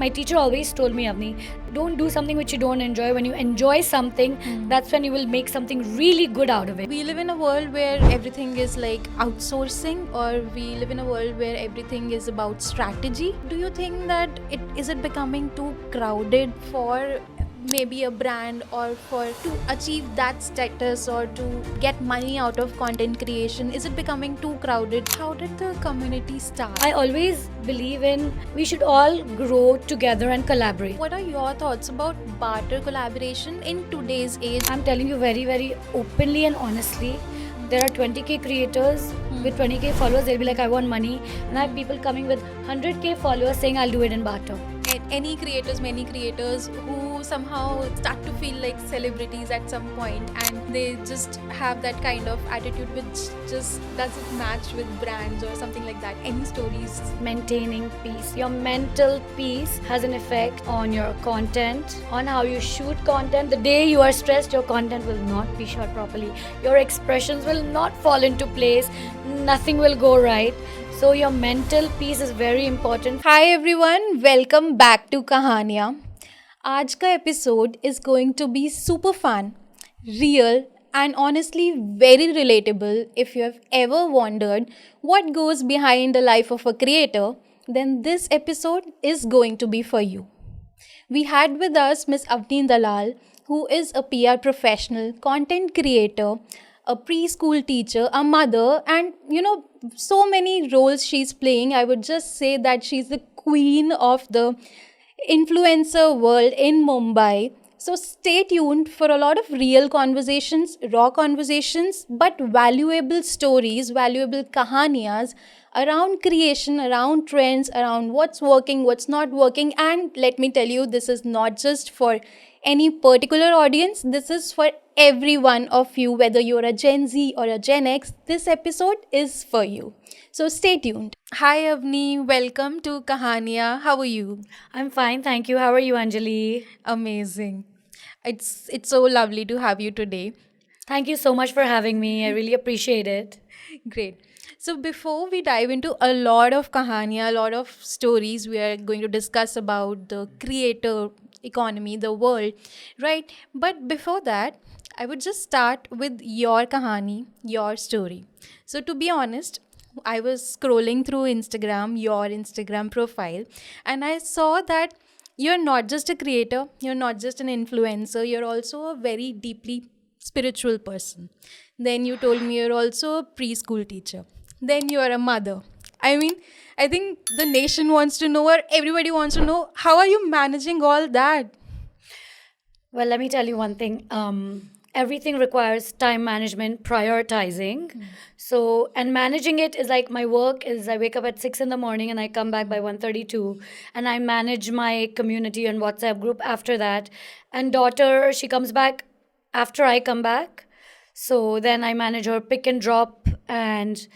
my teacher always told me, Avni, don't do something which you don't enjoy. When you enjoy something, that's when you will make something really good out of it. We live in a world where everything is like outsourcing, or we live in a world where everything is about strategy. Do you think that it becoming too crowded for maybe a brand, or for to achieve that status, or to get money out of content creation? Is it becoming too crowded? How did the community start? I always believe in we should all grow together and collaborate. What are your thoughts about barter collaboration in today's age? I'm telling you very, very openly and honestly, there are 20k creators with 20k followers. They'll be like, I want money. And I have people coming with 100k followers saying, I'll do it in barter. Any creators, many creators who somehow start to feel like celebrities at some point, and they just have that kind of attitude which just doesn't match with brands or something like that. Any stories? Maintaining peace. Your mental peace has an effect on your content, on how you shoot content. The day you are stressed, your content will not be shot properly. Your expressions will not fall into place. Nothing will go right. So your mental peace is very important. Hi everyone, welcome back to Kahaniya. आज का episode is going to be super fun, real, and honestly very relatable. If you have ever wondered what goes behind the life of a creator, then this episode is going to be for you. We had with us Miss Avni Dalal, who is a PR professional, content creator, a preschool teacher, a mother, and so many roles she's playing. I would just say that she's the queen of the influencer world in Mumbai. So stay tuned for a lot of real conversations, raw conversations, but valuable stories, valuable kahaniyas around creation, around trends, around what's working, what's not working. And let me tell you, this is not just for any particular audience. This is for every one of you, whether you're a Gen Z or a Gen X. This episode is for you. So stay tuned. Hi Avni, welcome to Kahaniya. How are you? I'm fine, thank you. How are you, Anjali? Amazing. It's so lovely to have you today. Thank you so much for having me. I really appreciate it. Great. So before we dive into a lot of kahaniya, a lot of stories, we are going to discuss about the creator economy, the world, right? But before that, I would just start with your kahani, your story. So to be honest, I was scrolling through Instagram, your Instagram profile, and I saw that you're not just a creator, you're not just an influencer, you're also a very deeply spiritual person. Then you told me you're also a preschool teacher. Then you're a mother. I mean, I think the nation wants to know, or everybody wants to know, how are you managing all that? Well, let me tell you one thing. Everything requires time management, prioritizing. So, and managing it is like my work is I wake up at 6 in the morning and I come back by 1:32, and I manage my community and WhatsApp group after that. And daughter, she comes back after I come back. So then I manage her pick and drop and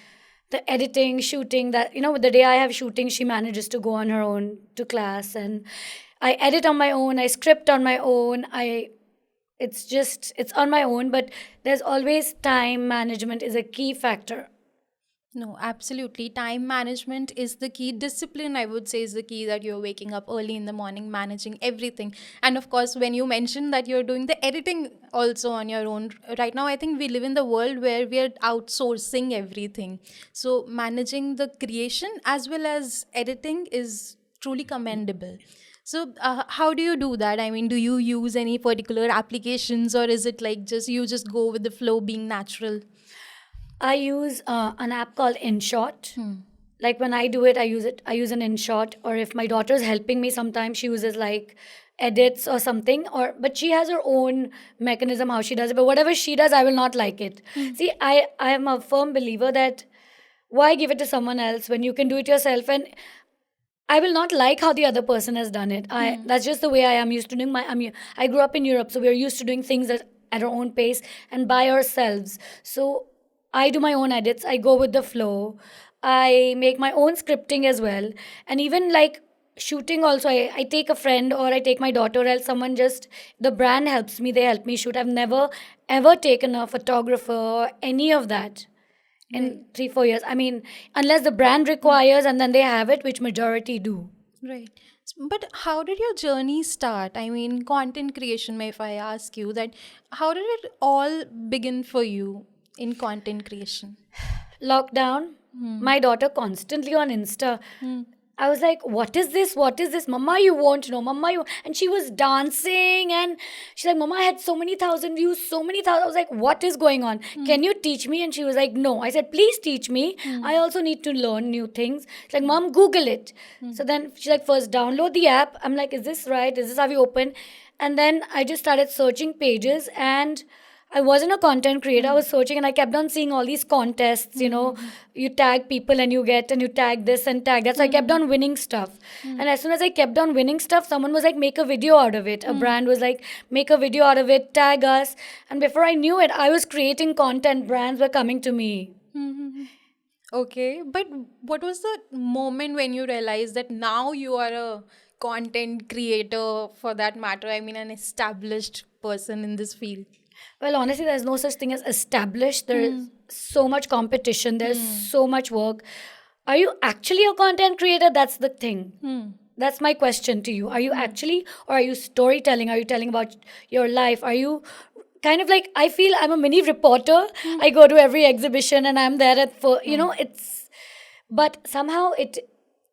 the editing, shooting. That the day I have shooting, she manages to go on her own to class, and I edit on my own. I script on my own. It's on my own, but there's always time management is a key factor. No, absolutely. Time management is the key. Discipline, I would say, is the key, that you're waking up early in the morning, managing everything. And of course, when you mentioned that you're doing the editing also on your own, right now, I think we live in the world where we are outsourcing everything. So, managing the creation as well as editing is truly commendable. So, how do you do that? I mean, do you use any particular applications, or is it like just you just go with the flow, being natural? I use an app called InShot. Like when I do it, I use it. I use an InShot, or if my daughter's helping me, sometimes she uses like edits or something. Or but she has her own mechanism how she does it. But whatever she does, I will not like it. See, I am a firm believer that why give it to someone else when you can do it yourself, and I will not like how the other person has done it. That's just the way I am used to doing I grew up in Europe, so we are used to doing things at our own pace and by ourselves. So I do my own edits. I go with the flow. I make my own scripting as well, and even like shooting also. I take a friend or I take my daughter, or else someone just the brand helps me. They help me shoot. I've never ever taken a photographer or any of that in 3 4 years. I mean, unless the brand requires and then they have it, which majority do. Right. But how did your journey start? I mean, content creation, if I ask you that, how did it all begin for you in content creation? Lockdown, my daughter constantly on Insta. I was like, what is this? What is this? Mama, you won't know. Mama, you. And she was dancing and she's like, Mama, I had so many thousand views, so many thousand. I was like, what is going on? Can you teach me? And she was like, no. I said, please teach me. I also need to learn new things. She's like, Mom, Google it. So then she's like, first download the app. I'm like, is this right? Is this how you open? And then I just started searching pages and I wasn't a content creator. I was searching and I kept on seeing all these contests, you tag people and you get and you tag this and tag that. So I kept on winning stuff. And as soon as I kept on winning stuff, someone was like, make a video out of it. A brand was like, make a video out of it, tag us. And before I knew it, I was creating content. Brands were coming to me. Okay, but what was the moment when you realized that now you are a content creator, for that matter? I mean, an established person in this field. Well, honestly, there's no such thing as established. There is so much competition. There's so much work. Are you actually a content creator? That's the thing. That's my question to you. Are you actually, or are you storytelling? Are you telling about your life? Are you kind of like, I feel I'm a mini reporter. I go to every exhibition and I'm there it's, but somehow it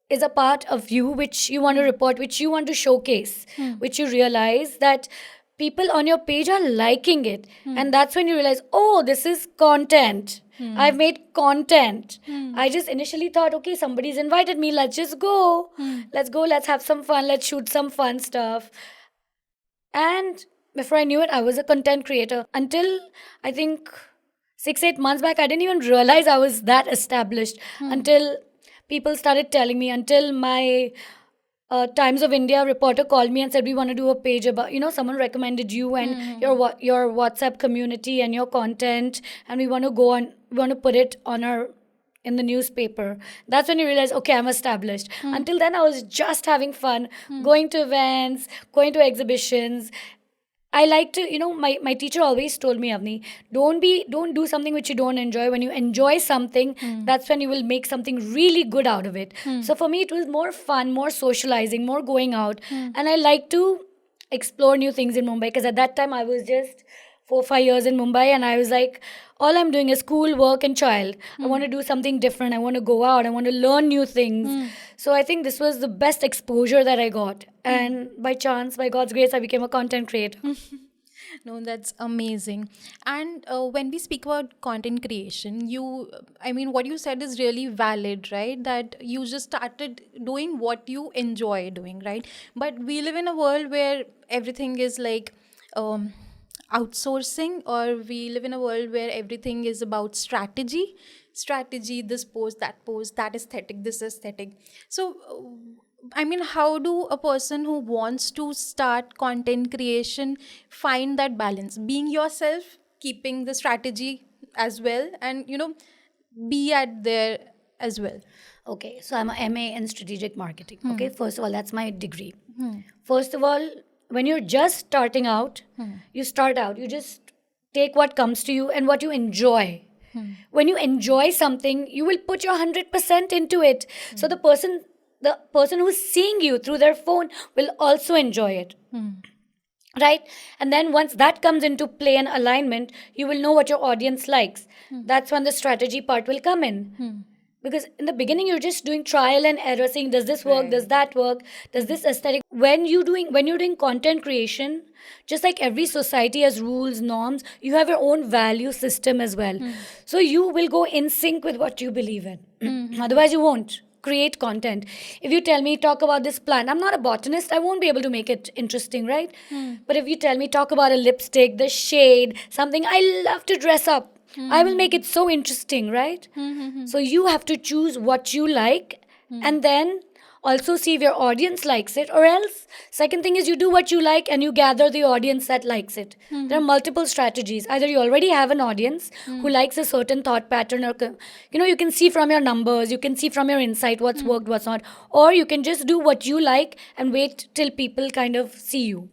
is a part of you which you want to report, which you want to showcase, which you realize that people on your page are liking it. And that's when you realize, oh, this is content. I've made content. I just initially thought, okay, somebody's invited me. Let's just go. Let's go. Let's have some fun. Let's shoot some fun stuff. And before I knew it, I was a content creator. Until I think 6-8 months back, I didn't even realize I was that established until people started telling me, until my Times of India reporter called me and said, we want to do a page about, someone recommended you and your WhatsApp community and your content, and we want to put it on in the newspaper. That's when you realize, okay, I'm established. Until then, I was just having fun, going to events, going to exhibitions. I like to, my teacher always told me, Avni, don't do something which you don't enjoy. When you enjoy something, that's when you will make something really good out of it. So for me, it was more fun, more socializing, more going out. And I like to explore new things in Mumbai because at that time I was just 4-5 years in Mumbai and I was like, all I'm doing is school, work and child. I want to do something different. I want to go out. I want to learn new things. So I think this was the best exposure that I got. And by chance, by God's grace, I became a content creator. No, that's amazing. And when we speak about content creation, what you said is really valid, right? That you just started doing what you enjoy doing, right? But we live in a world where everything is like outsourcing, or we live in a world where everything is about strategy, this pose, that aesthetic, this aesthetic. So how do a person who wants to start content creation find that balance, being yourself, keeping the strategy as well, and be at there as well? Okay, so I'm a MA in strategic marketing. Okay, first of all, that's my degree. First of all, when you're just starting out, you just take what comes to you and what you enjoy. When you enjoy something, you will put your 100% into it. So the person who's seeing you through their phone will also enjoy it. Right? And then once that comes into play and alignment, you will know what your audience likes. That's when the strategy part will come in. Because in the beginning, you're just doing trial and error, saying, does this work? Does that work? Does this aesthetic? When you're doing content creation, just like every society has rules, norms, you have your own value system as well. So you will go in sync with what you believe in. Otherwise, you won't create content. If you tell me, talk about this plant, I'm not a botanist, I won't be able to make it interesting, right? But if you tell me, talk about a lipstick, the shade, something, I love to dress up. I will make it so interesting, right? So you have to choose what you like and then also see if your audience likes it, or else second thing is you do what you like and you gather the audience that likes it. There are multiple strategies. Either you already have an audience who likes a certain thought pattern, or you can see from your numbers, you can see from your insight what's worked, what's not, or you can just do what you like and wait till people kind of see you.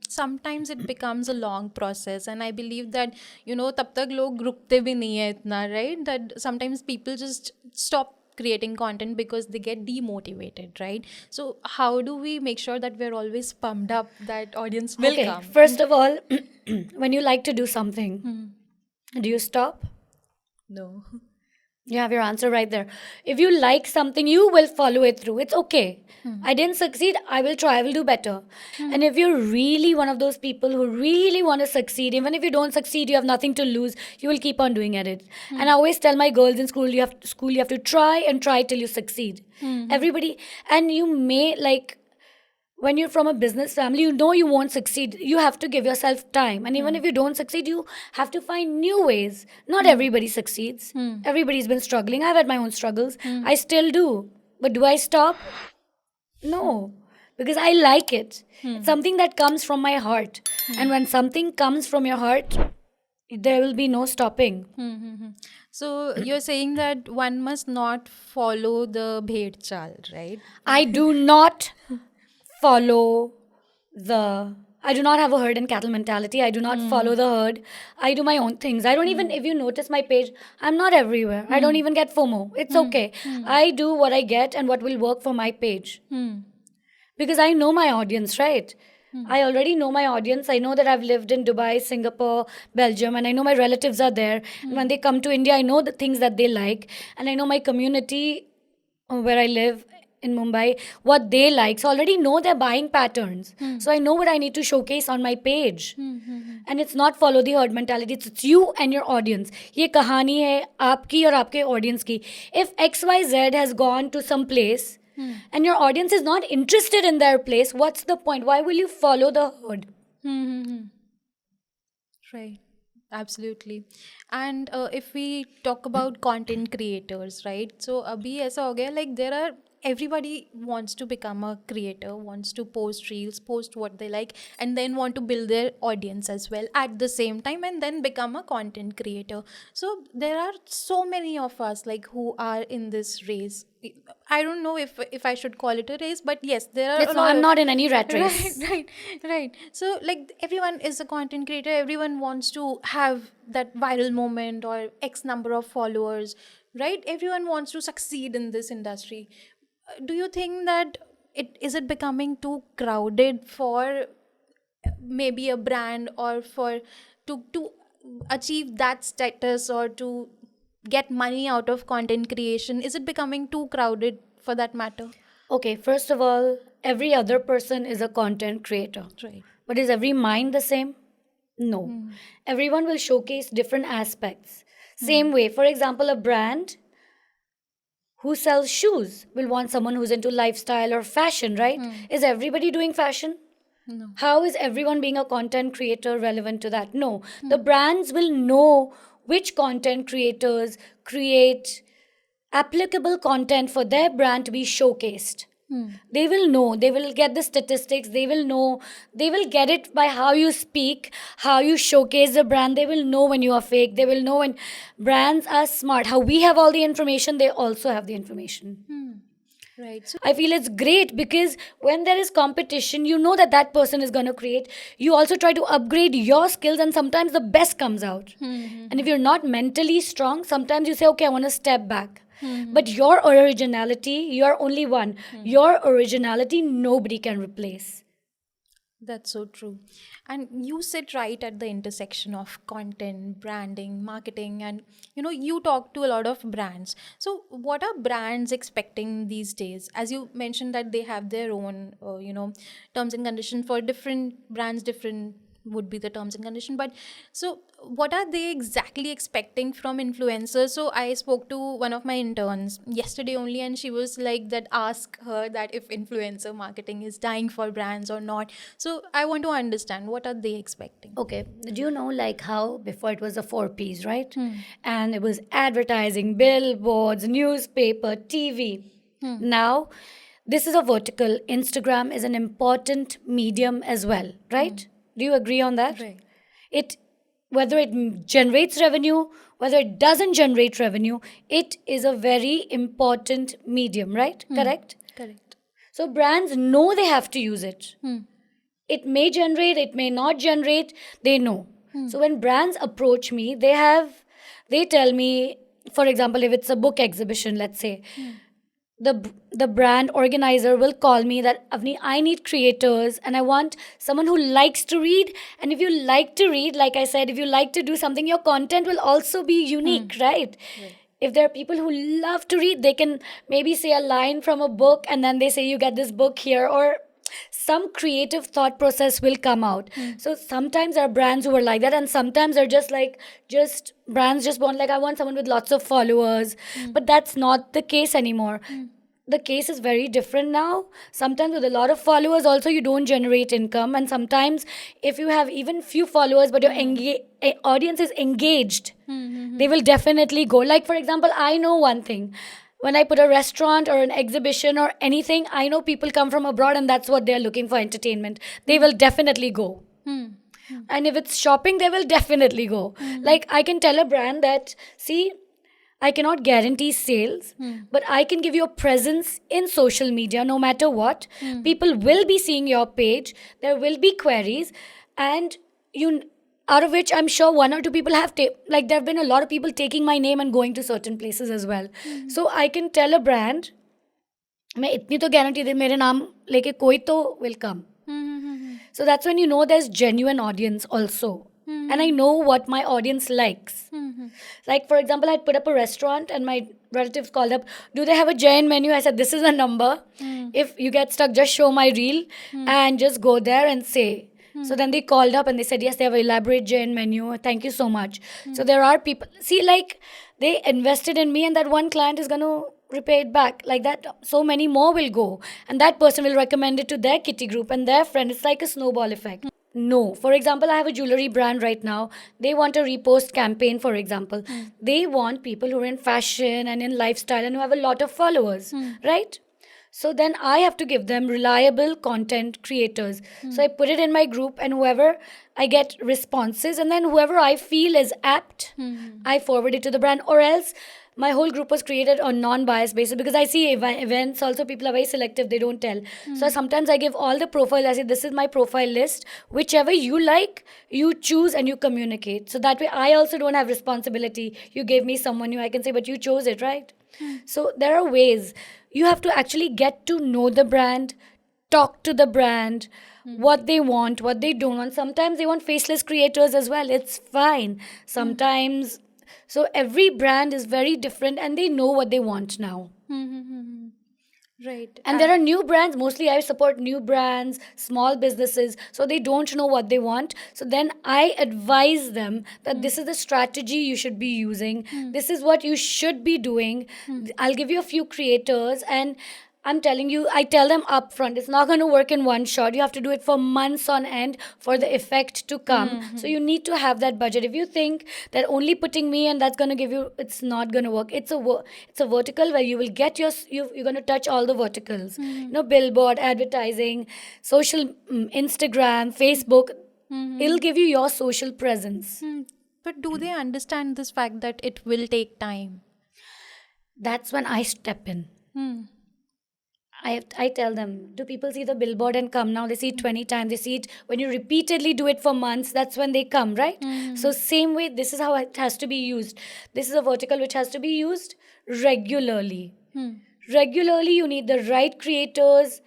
Sometimes it becomes a long process, and I believe that तब तक लोग रुकते भी नहीं है इतना, right? That sometimes people just stop creating content because they get demotivated, right? So how do we make sure that we're always pumped up that audience will Okay, come? first of all, when you like to do something, do you stop? No. You have your answer right there. If you like something, you will follow it through. It's okay. I didn't succeed. I will try. I will do better. And if you're really one of those people who really want to succeed, even if you don't succeed, you have nothing to lose. You will keep on doing it. And I always tell my girls in school, you have to try and try till you succeed. Everybody, and you may like when you're from a business family, you know you won't succeed. You have to give yourself time. And even if you don't succeed, you have to find new ways. Not everybody succeeds. Everybody's been struggling. I've had my own struggles. I still do. But do I stop? No. Because I like it. It's something that comes from my heart. And when something comes from your heart, there will be no stopping. So you're saying that one must not follow the bhed chal, right? I do not follow I do not have a herd and cattle mentality. I do not follow the herd. I do my own things. I don't even, if you notice my page, I'm not everywhere. I don't even get FOMO. It's okay. I do what I get and what will work for my page. Because I know my audience, right? I already know my audience. I know that I've lived in Dubai, Singapore, Belgium, and I know my relatives are there. And when they come to India, I know the things that they like. And I know my community where I live in Mumbai, what they like. So I already know their buying patterns. So I know what I need to showcase on my page. And it's not follow the herd mentality. It's you and your audience. ये कहानी है आपकी और आपके audience की. If XYZ has gone to some place and your audience is not interested in their place, what's the point? Why will you follow the herd? Right. Absolutely. And if we talk about content creators, right? So abhi aisa ho gaya, like there are everybody wants to become a creator, wants to post reels, post what they like, and then want to build their audience as well at the same time, and then become a content creator. So there are so many of us like who are in this race. I don't know if I should call it a race, but yes, there are. I'm not in any rat race. Right. So like everyone is a content creator. Everyone wants to have that viral moment or X number of followers, right? Everyone wants to succeed in this industry. Do you think that it becoming too crowded for maybe a brand or for to achieve that status or to get money out of content creation? Is it becoming too crowded for that matter? Okay, first of all, every other person is a content creator. Right. But is every mind the same? No. Everyone will showcase different aspects. Same way, for example, a brand who sells shoes will want someone who's into lifestyle or fashion, right? Is everybody doing fashion? No. How is everyone being a content creator relevant to that? No. The brands will know which content creators create applicable content for their brand to be showcased. They will know, they will get the statistics, they will know, they will get it by how you speak, how you showcase the brand. They will know when you are fake, they will know when brands are smart. How we have all the information, they also have the information. Right. So I feel it's great because when there is competition, you know that that person is going to create. You also try to upgrade your skills, and sometimes the best comes out. And if you're not mentally strong, sometimes you say, okay, I want to step back. But your originality, you're only one. Your originality, nobody can replace. that's so true. And you sit right at the intersection of content, branding, marketing, and you talk to a lot of brands. So, what are brands expecting these days? As you mentioned that they have their own, terms and conditions for different brands, different would be the terms and condition. But so what are they exactly expecting from influencers? So I spoke to one of my interns yesterday only, and she was like that, ask her that if influencer marketing is dying for brands or not. So I want to understand, what are they expecting? Okay, do you know like how before it was the 4 Ps, right? And it was advertising, billboards, newspaper, TV. Now, this is a vertical. Instagram is an important medium as well, right? Do you agree on that? Right. It, whether it generates revenue, whether it doesn't generate revenue, it is a very important medium, right? Correct? Correct. So brands know they have to use it. It may generate, it may not generate, they know. So when brands approach me, they tell me, for example, if it's a book exhibition, let's say, the brand organizer will call me that Avni, I need creators and I want someone who likes to read. And if you like to read, like I said, if you like to do something, your content will also be unique, right? If there are people who love to read, they can maybe say a line from a book and then they say you get this book here, or some creative thought process will come out. So sometimes there are brands who are like that, and sometimes they're just like, just brands just want, like, I want someone with lots of followers. But that's not the case anymore. The case is very different now. Sometimes with a lot of followers also you don't generate income, and sometimes if you have even few followers but your audience is engaged, they will definitely go. Like, for example, I know one thing: when I put a restaurant or an exhibition or anything, I know people come from abroad and that's what they're looking for, entertainment. They will definitely go. And if it's shopping, they will definitely go. Like, I can tell a brand that, see, I cannot guarantee sales, but I can give you a presence in social media no matter what. People will be seeing your page, there will be queries, and you, out of which I'm sure one or two people have like, there have been a lot of people taking my name and going to certain places as well. So I can tell a brand, मैं इतनी तो guarantee दे मेरे नाम लेके कोई तो will come. So that's when you know there's genuine audience also. And I know what my audience likes. Like, for example, I'd put up a restaurant and my relatives called up, do they have a giant menu? I said, this is a number. If you get stuck, just show my reel and just go there and say. So then they called up and they said, yes, they have an elaborate giant menu. Thank you so much. So there are people, see, like, they invested in me, and that one client is going to repay it back. Like that, so many more will go. And that person will recommend it to their kitty group and their friend. It's like a snowball effect. No. For example, I have a jewelry brand right now. They want a repost campaign, for example. They want people who are in fashion and in lifestyle and who have a lot of followers, right? So then I have to give them reliable content creators. So I put it in my group, and whoever I get responses, and then whoever I feel is apt, I forward it to the brand. Or else, my whole group was created on non-biased basis, because I see events also, people are very selective, they don't tell. So sometimes I give all the profile, I say, this is my profile list, whichever you like, you choose and you communicate. So that way I also don't have responsibility. You gave me someone new, I can say, but you chose it, right? So there are ways. You have to actually get to know the brand, talk to the brand, what they want, what they don't want. Sometimes they want faceless creators as well. It's fine. Sometimes, so every brand is very different, and they know what they want now. Right. And there are new brands. Mostly I support new brands, small businesses. So they don't know what they want. So then I advise them that this is the strategy you should be using. This is what you should be doing. I'll give you a few creators, and I'm telling you, I tell them upfront, it's not going to work in one shot. You have to do it for months on end for the effect to come. So you need to have that budget. If you think that only putting me and that's going to give you, it's not going to work. It's a vertical where you will get you're going to touch all the verticals. You know, billboard, advertising, social, Instagram, Facebook. It'll give you your social presence. But do they understand this fact that it will take time? That's when I step in. I tell them, do people see the billboard and come now? They see it 20 times. They see it when you repeatedly do it for months. That's when they come, right? So same way, this is how it has to be used. This is a vertical which has to be used regularly. Regularly, you need the right creators.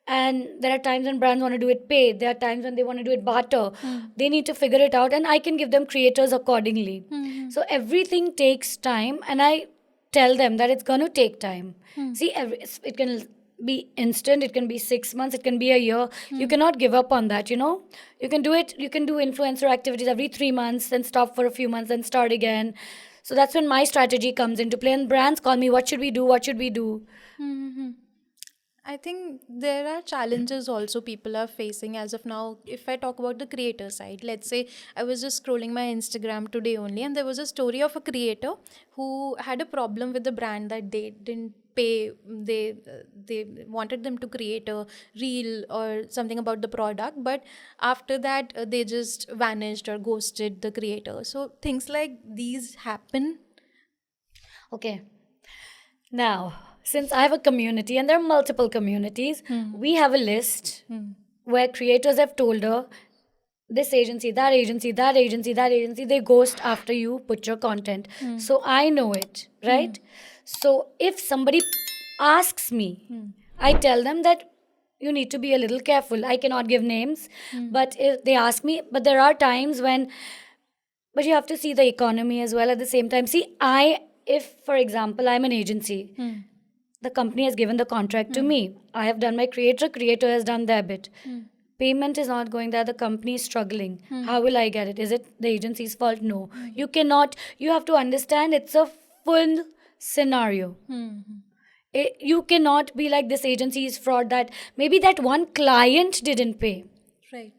And there are times when brands want to do it paid. There are times when they want to do it barter. They need to figure it out, and I can give them creators accordingly. So everything takes time, and I tell them that it's going to take time. See, it can be instant, it can be 6 months, it can be a year. You cannot give up on that, you know. You can do it, you can do influencer activities every 3 months, then stop for a few months, then start again. So that's when my strategy comes into play, and brands call me, what should we do, what should we do? I think there are challenges also people are facing as of now. If I talk about the creator side, let's say I was just scrolling my Instagram today only, and there was a story of a creator who had a problem with the brand that they didn't pay. They wanted them to create a reel or something about the product, but after that they just vanished or ghosted the creator. So things like these happen. Okay. Now, since I have a community, and there are multiple communities, we have a list where creators have told her this agency, that agency, that agency, that agency, they ghost after you put your content. So I know it, right? So if somebody asks me, I tell them that you need to be a little careful. I cannot give names, but if they ask me, but there are times when, but you have to see the economy as well at the same time. See, if for example, I'm an agency, the company has given the contract to me. I have done my creator has done their bit. Payment is not going there, the company is struggling. How will I get it? Is it the agency's fault? No. You cannot, you have to understand it's a full scenario. You cannot be like this agency is fraud, that maybe that one client didn't pay. Right.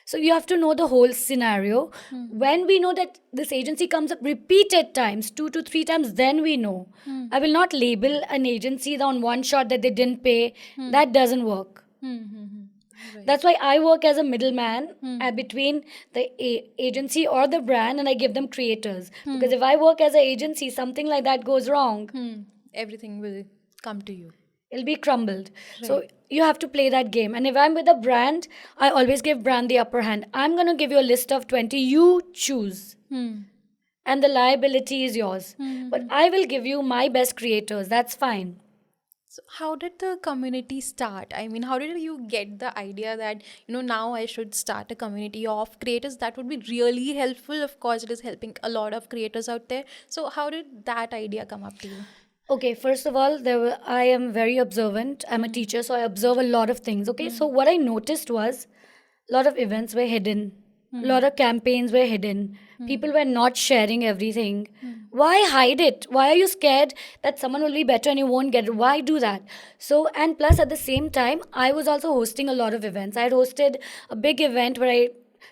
So you have to know the whole scenario. When we know that this agency comes up repeated times, 2 to 3 times, then we know. I will not label an agency on one shot that they didn't pay. That doesn't work. Right. That's why I work as a middleman between the agency or the brand, and I give them creators. Because if I work as an agency, something like that goes wrong, Everything will come to you. it'll be crumbled. So you have to play that game. And if I'm with a brand, I always give brand the upper hand. I'm going to give you a list of 20. You choose. And the liability is yours. But I will give you my best creators. That's fine. So how did the community start? I mean, how did you get the idea that, now I should start a community of creators? That would be really helpful. Of course, it is helping a lot of creators out there. So how did that idea come up to you? Okay, first of all, I am very observant. I'm a teacher, so I observe a lot of things. Okay, so what I noticed was a lot of events were hidden, a lot of campaigns were hidden. People were not sharing everything. Why hide it? Why are you scared that someone will be better and you won't get it? Why do that? So, and plus at the same time, I was also hosting a lot of events. I had hosted a big event where I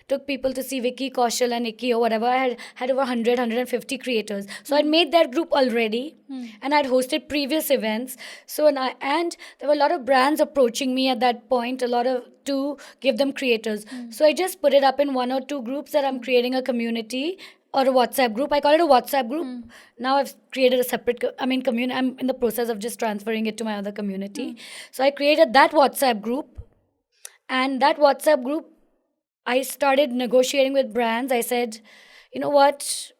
took people to see Vicky, Kaushal, and Nikki or whatever. I had over 150 creators. So I'd made that group already, and I'd hosted previous events. So and there were a lot of brands approaching me at that point, to give them creators. So I just put it up in 1 or 2 groups that I'm creating a community or a WhatsApp group. I call it a WhatsApp group. Now I've created a separate, community. I'm in the process of just transferring it to my other community. So I created that WhatsApp group, and that WhatsApp group, I started negotiating with brands. I said, you know what,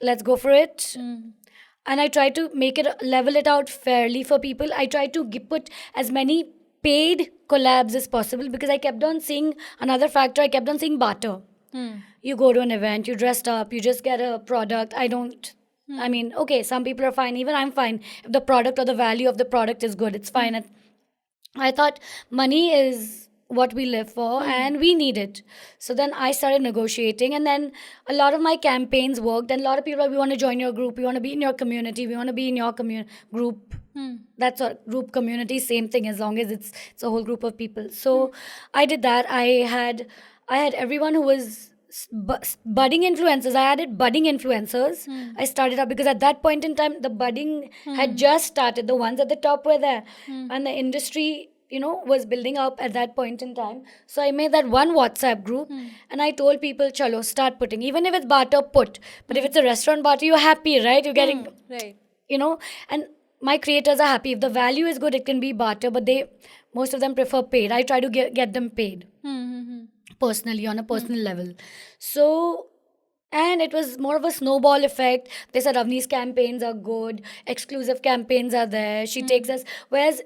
let's go for it. And I try to level it out fairly for people. I try to put as many paid collabs as possible, because I kept on seeing another factor. I kept on seeing barter. You go to an event, you dressed up, you just get a product. Okay, some people are fine. Even I'm fine. If the product or the value of the product is good, it's fine. And I thought money is what we live for and we need it. So then I started negotiating, and then a lot of my campaigns worked, and a lot of people are, we want to join your group, we want to be in your community, we want to be in your group. That's a group community, same thing, as long as it's a whole group of people. So I did that. I had everyone who was budding influencers. I added budding influencers. I started up because at that point in time the budding had just started. The ones at the top were there, and the industry was building up at that point in time. So I made that one WhatsApp group, and I told people, chalo, start putting. Even if it's barter, put. But if it's a restaurant barter, you're happy, right? You're getting, Right. And my creators are happy. If the value is good, it can be barter, but most of them prefer paid. I try to get them paid personally, on a personal level. So, and it was more of a snowball effect. They said Avni's campaigns are good, exclusive campaigns are there. She takes us. Whereas,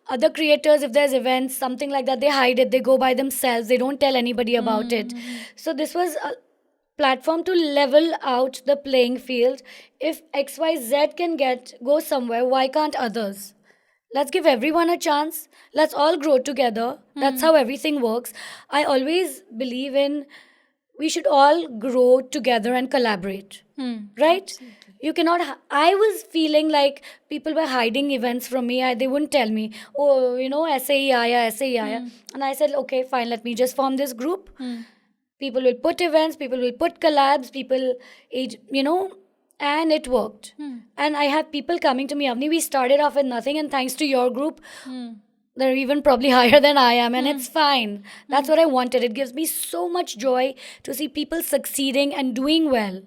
other creators, if there's events, something like that, they hide it. They go by themselves. They don't tell anybody about it. So this was a platform to level out the playing field. If XYZ can go somewhere, why can't others? Let's give everyone a chance. Let's all grow together. That's how everything works. I always believe in, we should all grow together and collaborate. Right? Absolutely. You cannot. I was feeling like people were hiding events from me. They wouldn't tell me, oh, SAE Aaya, SAE Aaya. And I said, okay, fine, let me just form this group. People will put events, people will put collabs, and it worked. And I have people coming to me, Avni, we started off with nothing, and thanks to your group, they're even probably higher than I am, and it's fine. That's what I wanted. It gives me so much joy to see people succeeding and doing well.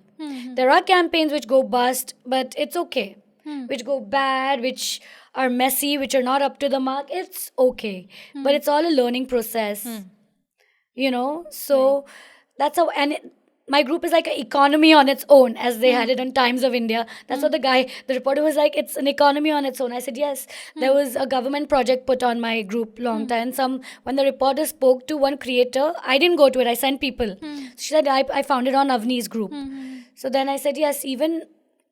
There are campaigns which go bust, but it's okay. Which go bad, which are messy, which are not up to the mark, it's okay. But it's all a learning process. you know. So that's how, and my group is like an economy on its own, as they had it in Times of India. That's what the reporter was like, it's an economy on its own. I said, yes, there was a government project put on my group long time. When the reporter spoke to one creator, I didn't go to it, I sent people. She said, I found it on Avni's group. So then I said, yes, even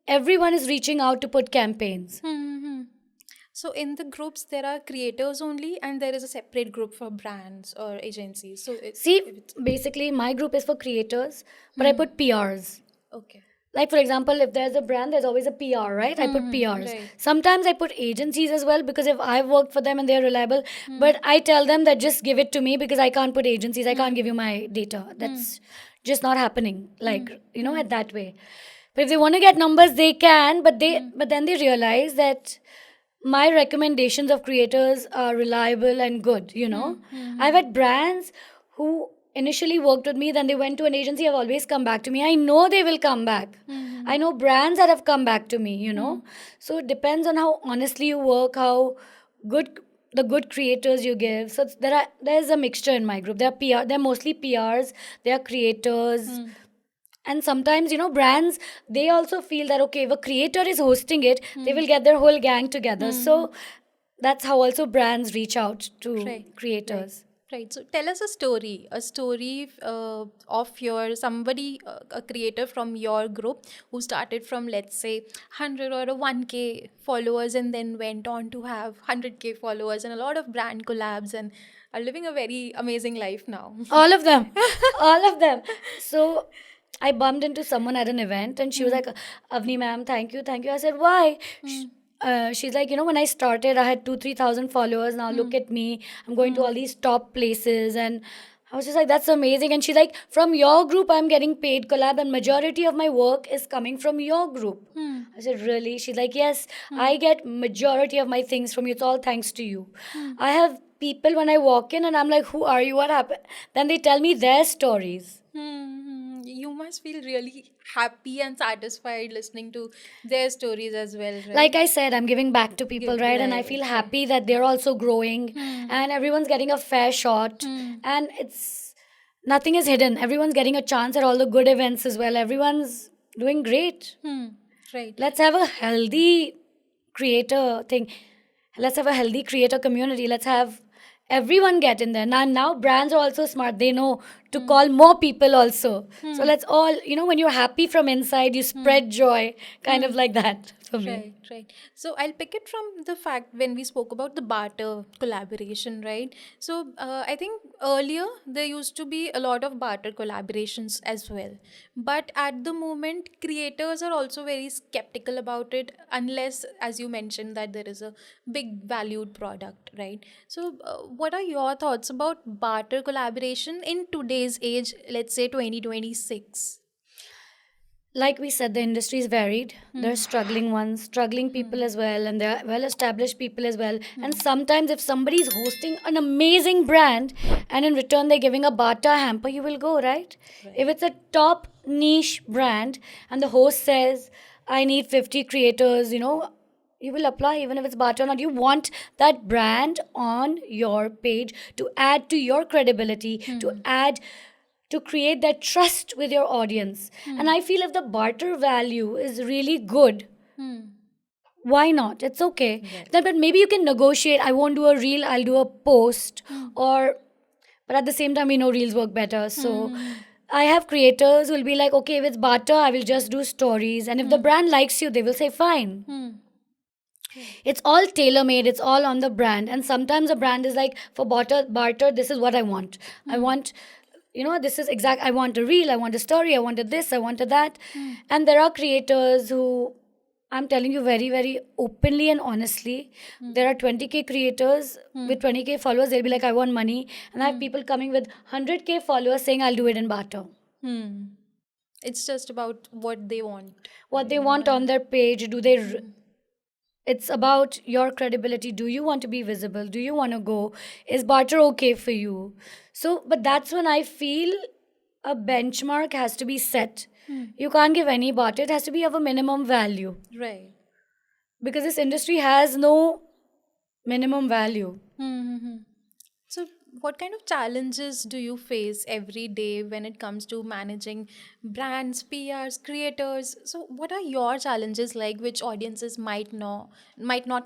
everyone is reaching out to put campaigns. So in the groups there are creators only, and there is a separate group for brands or agencies. So See, basically, my group is for creators, but I put PRs. okay. Like, for example, if there's a brand, there's always a PR, right? I put PRs. right. Sometimes I put agencies as well, because if I've worked for them and they're reliable, but I tell them that just give it to me, because I can't put agencies. I can't give you my data. That's just not happening, like, at that way. But if they want to get numbers, they can, but then they realize that my recommendations of creators are reliable and good, I've had brands who initially worked with me, then they went to an agency, have always come back to me. I know they will come back. I know brands that have come back to me, So it depends on how honestly you work, how good the good creators you give. So there's a mixture in my group. They're mostly PRs, they're creators. And sometimes, brands, they also feel that, okay, if a creator is hosting it, they will get their whole gang together. So that's how also brands reach out to Right, creators. Right. So tell us a story of somebody, a creator from your group who started from, let's say, 100 or a 1K followers, and then went on to have 100K followers and a lot of brand collabs, and are living a very amazing life now. All of them. All of them. So I bumped into someone at an event, and she was like, Avni ma'am, thank you, thank you. I said, why? She's like, when I started, I had 3,000 followers. Now look at me. I'm going to all these top places. And I was just like, that's amazing. And she's like, from your group, I'm getting paid collab, and majority of my work is coming from your group. I said, really? She's like, yes, I get majority of my things from you. It's all thanks to you. I have people when I walk in and I'm like, who are you? What happened? Then they tell me their stories. You must feel really happy and satisfied listening to their stories as well, right? Like I said, I'm giving back to people, right? And I feel happy that they're also growing and everyone's getting a fair shot. And nothing is hidden. Everyone's getting a chance at all the good events as well. Everyone's doing great. Right. Let's have a healthy creator thing. Let's have a healthy creator community. Let's have everyone get in there. Now brands are also smart. They know to call more people also. So let's all, when you're happy from inside, you spread joy, kind of like that for me. Right, right. So I'll pick it from the fact when we spoke about the barter collaboration, right? So I think earlier there used to be a lot of barter collaborations as well. But at the moment, creators are also very skeptical about it, unless, as you mentioned, that there is a big valued product, right? So what are your thoughts about barter collaboration in today's age, let's say 2026? Like we said, the industry is varied. There are struggling ones, struggling people as well, and there are well established people as well. And sometimes, if somebody is hosting an amazing brand and in return they're giving a barter hamper, you will go, right? If it's a top niche brand and the host says, I need 50 creators, you will apply even if it's barter or not. You want that brand on your page to add to your credibility, to create that trust with your audience. And I feel if the barter value is really good, why not? It's okay. Then, but maybe you can negotiate. I won't do a reel, I'll do a post. But at the same time, we know reels work better. So I have creators who will be like, okay, if it's barter, I will just do stories. And if the brand likes you, they will say, fine. It's all tailor made, it's all on the brand. And sometimes a brand is like, for barter, this is what I want. I want, this is exact. I want a reel, I want a story, I wanted this, I wanted that. And there are creators who, I'm telling you very, very openly and honestly, there are 20K creators with 20K followers. They'll be like, I want money. And I have people coming with 100K followers saying, I'll do it in barter. It's just about what they want. What they want on their page. It's about your credibility. Do you want to be visible? Do you want to go? Is barter okay for you? So, but that's when I feel a benchmark has to be set. You can't give any barter. It has to be of a minimum value. Right. Because this industry has no minimum value. So what kind of challenges do you face every day when it comes to managing brands, PRs, creators? So what are your challenges like, which audiences might not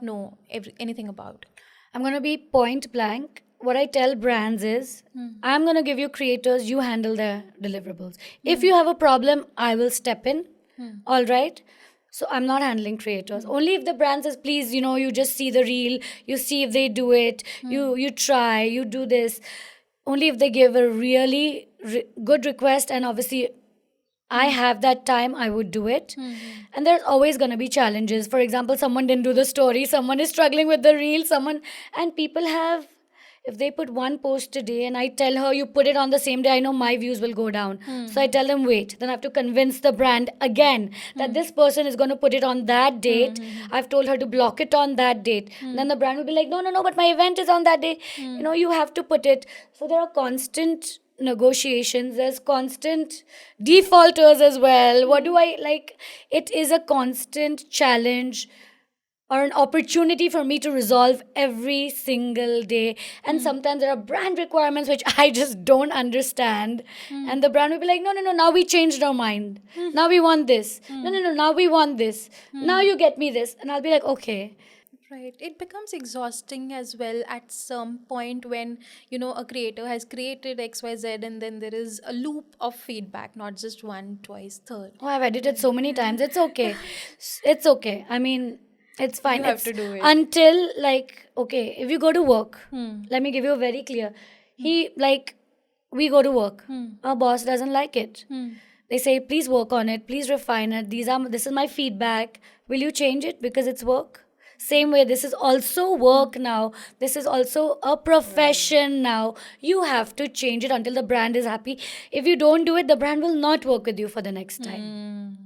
know anything about? I'm going to be point blank. What I tell brands is, I'm going to give you creators, you handle their deliverables. If you have a problem, I will step in. All right. So I'm not handling creators. Only if the brand says, please, you just see the reel, you see if they do it, you try, you do this. Only if they give a really good request, and obviously I have that time, I would do it. And there's always going to be challenges. For example, someone didn't do the story, someone is struggling with the reel, and people have, if they put one post today and I tell her, you put it on the same day, I know my views will go down. So I tell them, wait. Then I have to convince the brand again that this person is going to put it on that date. I've told her to block it on that date. And then the brand will be like, no, no, no, but my event is on that day. You have to put it. So there are constant negotiations, there's constant defaulters as well. What do I like? It is a constant challenge or an opportunity for me to resolve every single day. And sometimes there are brand requirements which I just don't understand. And the brand will be like, no, no, no, now we changed our mind. Now we want this. No, no, no, now we want this. Now you get me this. And I'll be like, okay. Right. It becomes exhausting as well at some point when, a creator has created XYZ and then there is a loop of feedback, not just one, twice, third. Oh, I've edited so many times. It's okay. It's okay. I mean, it's fine. You have to do it. Until, okay, if you go to work, let me give you a very clear. We go to work. Our boss doesn't like it. They say, please work on it. Please refine it. This is my feedback. Will you change it because it's work? Same way, this is also work now. This is also a profession now. You have to change it until the brand is happy. If you don't do it, the brand will not work with you for the next time.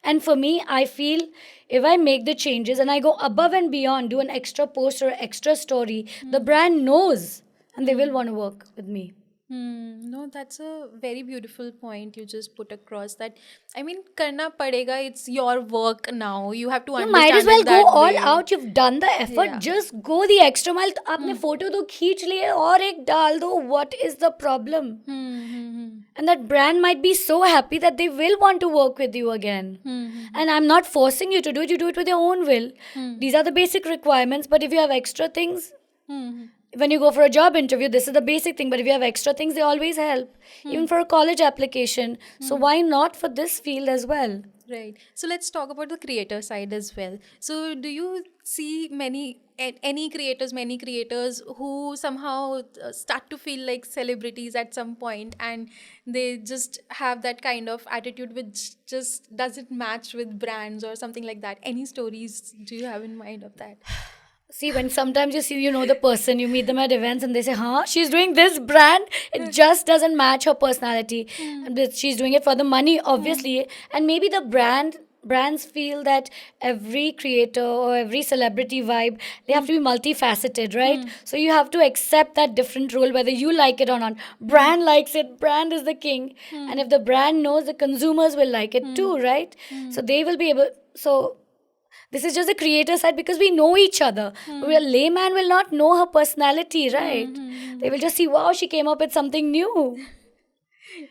And for me, I feel if I make the changes and I go above and beyond, do an extra post or extra story, the brand knows and they will want to work with me. No, that's a very beautiful point you just put across. That, I mean, karna padega. It's your work now. You have to You understand might as well it that go all way. out. You've done the effort. Yeah. Just go the extra mile. आपने photo तो खींच लिए और एक डाल दो. What is the problem? And that brand might be so happy that they will want to work with you again. And I'm not forcing you to do it. You do it with your own will. These are the basic requirements. But if you have extra things, when you go for a job interview, this is the basic thing. But if you have extra things, they always help. Even for a college application. So why not for this field as well? Right. So let's talk about the creator side as well. So do you see many creators who somehow start to feel like celebrities at some point, and they just have that kind of attitude which just doesn't match with brands or something like that? Any stories do you have in mind of that? See, when sometimes the person, you meet them at events and they say, she's doing this brand. It just doesn't match her personality. She's doing it for the money, obviously. And maybe the brands feel that every creator or every celebrity vibe, they have to be multifaceted, right? So you have to accept that different role, whether you like it or not. Brand likes it. Brand is the king. And if the brand knows, the consumers will like it too, right? So they will be able... So... This is just the creator side because we know each other. A layman will not know her personality, right? They will just see, wow, she came up with something new.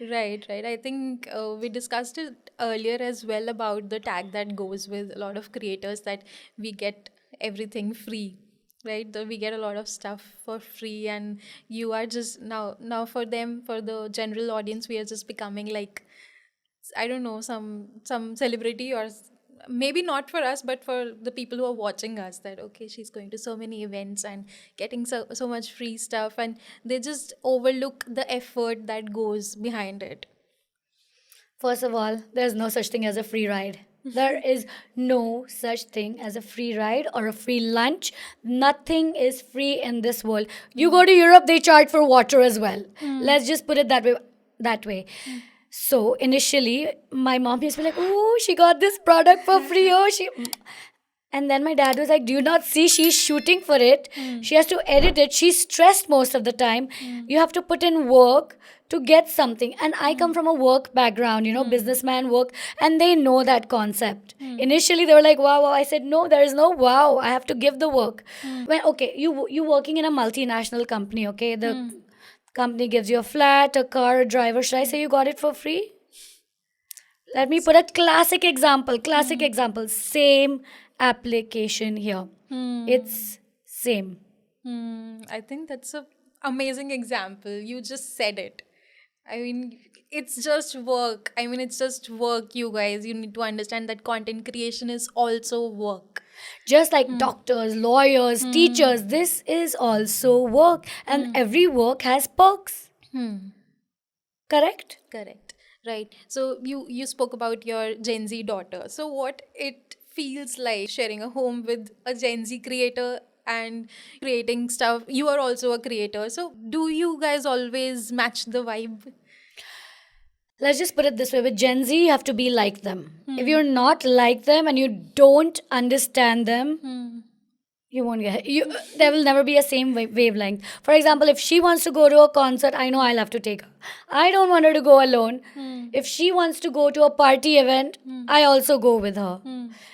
Right. I think we discussed it earlier as well about the tag that goes with a lot of creators, that we get everything free, right? We get a lot of stuff for free, and you are just now for them, for the general audience, we are just becoming like, I don't know, some celebrity, or maybe not for us, but for the people who are watching us, that okay, she's going to so many events and getting so much free stuff, and they just overlook the effort that goes behind it. First of all, there's no such thing as a free ride. There is no such thing as a free ride or a free lunch. Nothing is free in this world. You go to Europe, they charge for water as well. Let's just put it that way. So initially, my mom used to be like, oh, she got this product for free. And then my dad was like, do you not see she's shooting for it? She has to edit it. She's stressed most of the time. You have to put in work to get something. And I come from a work background, businessman work, and they know that concept. Initially, they were like, wow. I said, no, there is no wow. I have to give the work. When, okay, you working in a multinational company, okay? The Company gives you a flat, a car, a driver. Should I say you got it for free? Let me put a classic example. Classic example. Same application here. It's same. I think that's a amazing example. You just said it. I mean, it's just work. I mean, it's just work, you guys. You need to understand that content creation is also work. Just like doctors, lawyers, teachers, this is also work, and every work has perks. Correct? Correct. Right. So you spoke about your Gen Z daughter. So what it feels like sharing a home with a Gen Z creator and creating stuff. You are also a creator. So do you guys always match the vibe? Let's just put it this way, with Gen Z, you have to be like them. If you're not like them and you don't understand them, you won't get you. There will never be a same wavelength. For example, if she wants to go to a concert, I know I'll have to take her. I don't want her to go alone. If she wants to go to a party event, I also go with her.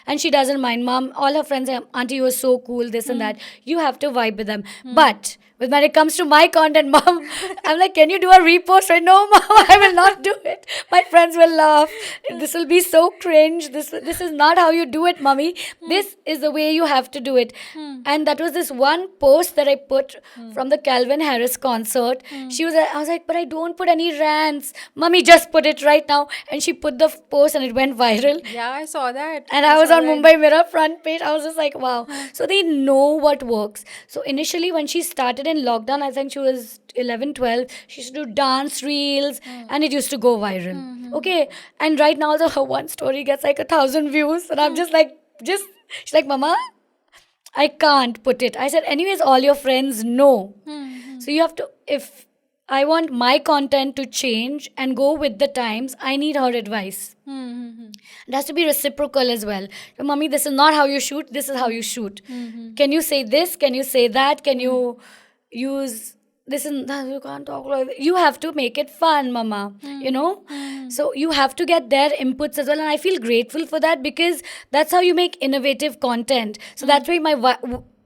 And she doesn't mind. Mom, all her friends say, Auntie, you are so cool, this and that. You have to vibe with them. But when it comes to my content, Mom, I'm like, can you do a repost? Right? No, Mom, I will not do it. My friends will laugh. This will be so cringe. This is not how you do it, Mommy. This is the way you have to do it. And that was this one post that I put from the Calvin Harris concert. I was like, but I don't put any rants. Mommy, just put it right now. And she put the post and it went viral. Yeah, I saw that. And I was saw on that. Mumbai Mirror front page. I was just like, wow. So they know what works. So initially when she started in lockdown, I think she was 11, 12. She used to do dance reels and it used to go viral. Okay. And right now also her one story gets like 1,000 views. And I'm just like, she's like, Mama, I can't put it. I said, anyways, all your friends know. So you have to, if I want my content to change and go with the times, I need her advice. It has to be reciprocal as well. So, Mommy, this is not how you shoot, this is how you shoot. Can you say this? Can you say that? Can you use this and that? You can't talk like that. You have to make it fun, Mama. You know? So you have to get their inputs as well. And I feel grateful for that because that's how you make innovative content. So that's why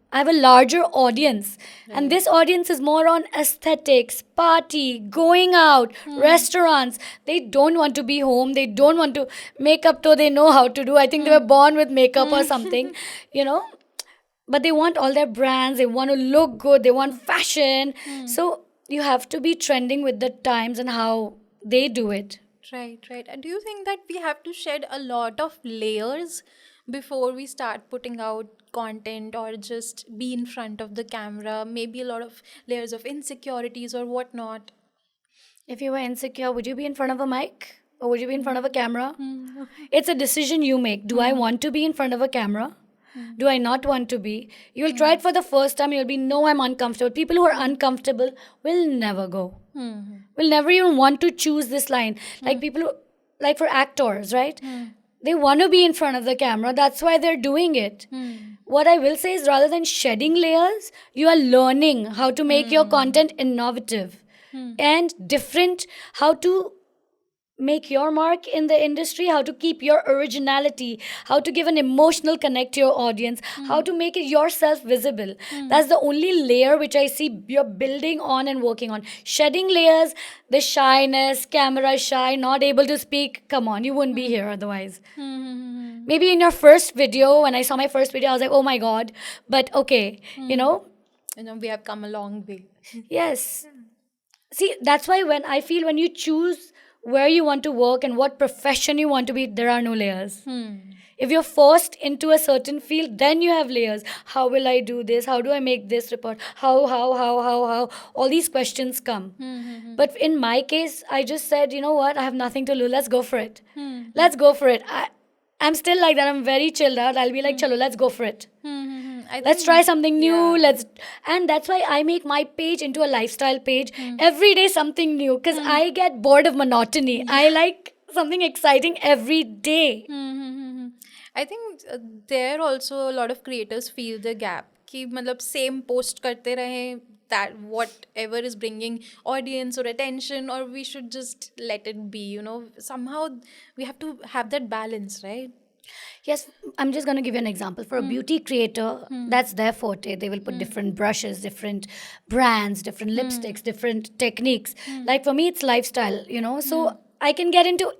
I have a larger audience. And this audience is more on aesthetics, party, going out, restaurants. They don't want to be home. They don't want to makeup, though they know how to do. I think they were born with makeup or something, you know. But they want all their brands. They want to look good. They want fashion. So you have to be trending with the times and how they do it. Right, right. And do you think that we have to shed a lot of layers before we start putting out content or just be in front of the camera? Maybe a lot of layers of insecurities or whatnot. If you were insecure, would you be in front of a mic? Or would you be in front of a camera? It's a decision you make. Do I want to be in front of a camera? Do I not want to be? You'll try it for the first time. You'll be, no, I'm uncomfortable. People who are uncomfortable will never go. Will never even want to choose this line. Like people who, like for actors, right? They want to be in front of the camera. That's why they're doing it. What I will say is rather than shedding layers, you are learning how to make your content innovative and different, how to make your mark in the industry, how to keep your originality, how to give an emotional connect to your audience, how to make it yourself visible. That's the only layer which I see you're building on and working on. Shedding layers, the shyness, camera shy, not able to speak, come on, you wouldn't be here otherwise. Maybe in your first video, when I saw my first video, I was like, oh my God, but okay, you know. You know, we have come a long way. Yes. See, that's why when you choose where you want to work and what profession you want to be, there are no layers. If you're forced into a certain field, then you have layers. How will I do this? How do I make this report? How? All these questions come. But in my case, I just said, you know what? I have nothing to lose. Let's go for it. Let's go for it. I'm still like that. I'm very chilled out. I'll be like, chalo, let's go for it. Let's try something new. And that's why I make my page into a lifestyle page. Every day something new because I get bored of monotony. I like something exciting every day. I think there also a lot of creators feel the gap कि मतलब same post करते रहे, that whatever is bringing audience or attention, or we should just let it be, you know. Somehow we have to have that balance, right? Yes, I'm just going to give you an example. For a beauty creator, that's their forte. They will put different brushes, different brands, different lipsticks, different techniques. Like for me, it's lifestyle, So I can get into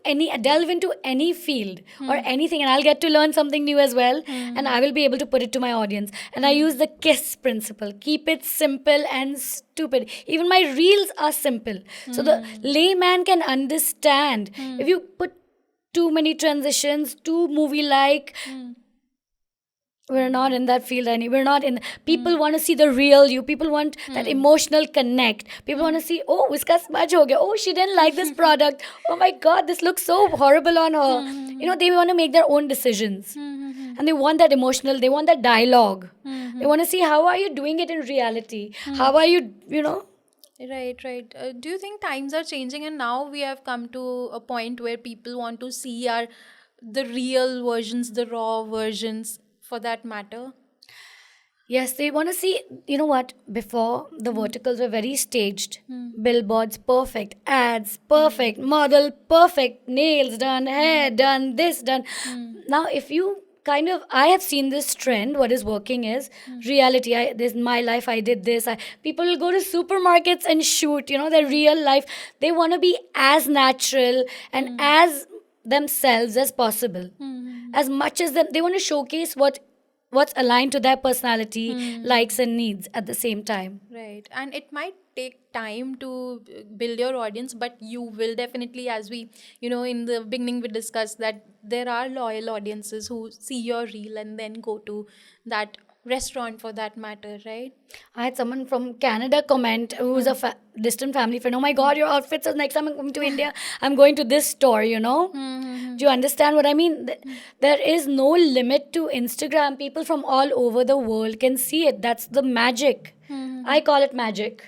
delve into any field or anything, and I'll get to learn something new as well. And I will be able to put it to my audience. And I use the KISS principle, keep it simple and stupid. Even my reels are simple. So the layman can understand. If you put too many transitions, too movie like. We're not in that field we're not in. People want to see the real you. People want that emotional connect. People want to see, oh, uska smudge ho gaya. Oh, she didn't like this product. Oh my God, this looks so horrible on her. They want to make their own decisions. And they want that emotional, they want that dialogue. They want to see how are you doing it in reality. How are you, Right, right. Do you think times are changing and now we have come to a point where people want to see the real versions, the raw versions for that matter? Yes, they want to see, you know what? Before, the verticals were very staged. Billboards, perfect. Ads, perfect. Model, perfect. Nails done, hair done, this done. Now, if you I have seen this trend. What is working is reality. This is my life. I did this. People will go to supermarkets and shoot, their real life. They want to be as natural and as themselves as possible. As much as them, they want to showcase what's aligned to their personality, likes and needs at the same time. Right. And it might take time to build your audience, but you will definitely, as we, in the beginning we discussed that there are loyal audiences who see your reel and then go to that restaurant for that matter, right? I had someone from Canada comment who's a distant family friend. Oh my God, your outfits are next time I'm coming to India. I'm going to this store, Do you understand what I mean? There is no limit to Instagram. People from all over the world can see it. That's the magic. I call it magic.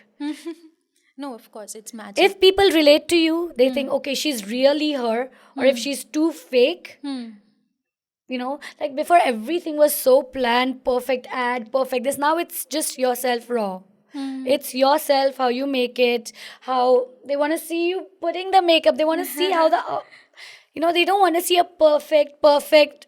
No, of course, it's magic. If people relate to you, they think, okay, she's really her. Or if she's too fake, like before everything was so planned, perfect ad, perfect this. Now it's just yourself raw. It's yourself, how you make it, how they want to see you putting the makeup. They want to see how they don't want to see a perfect.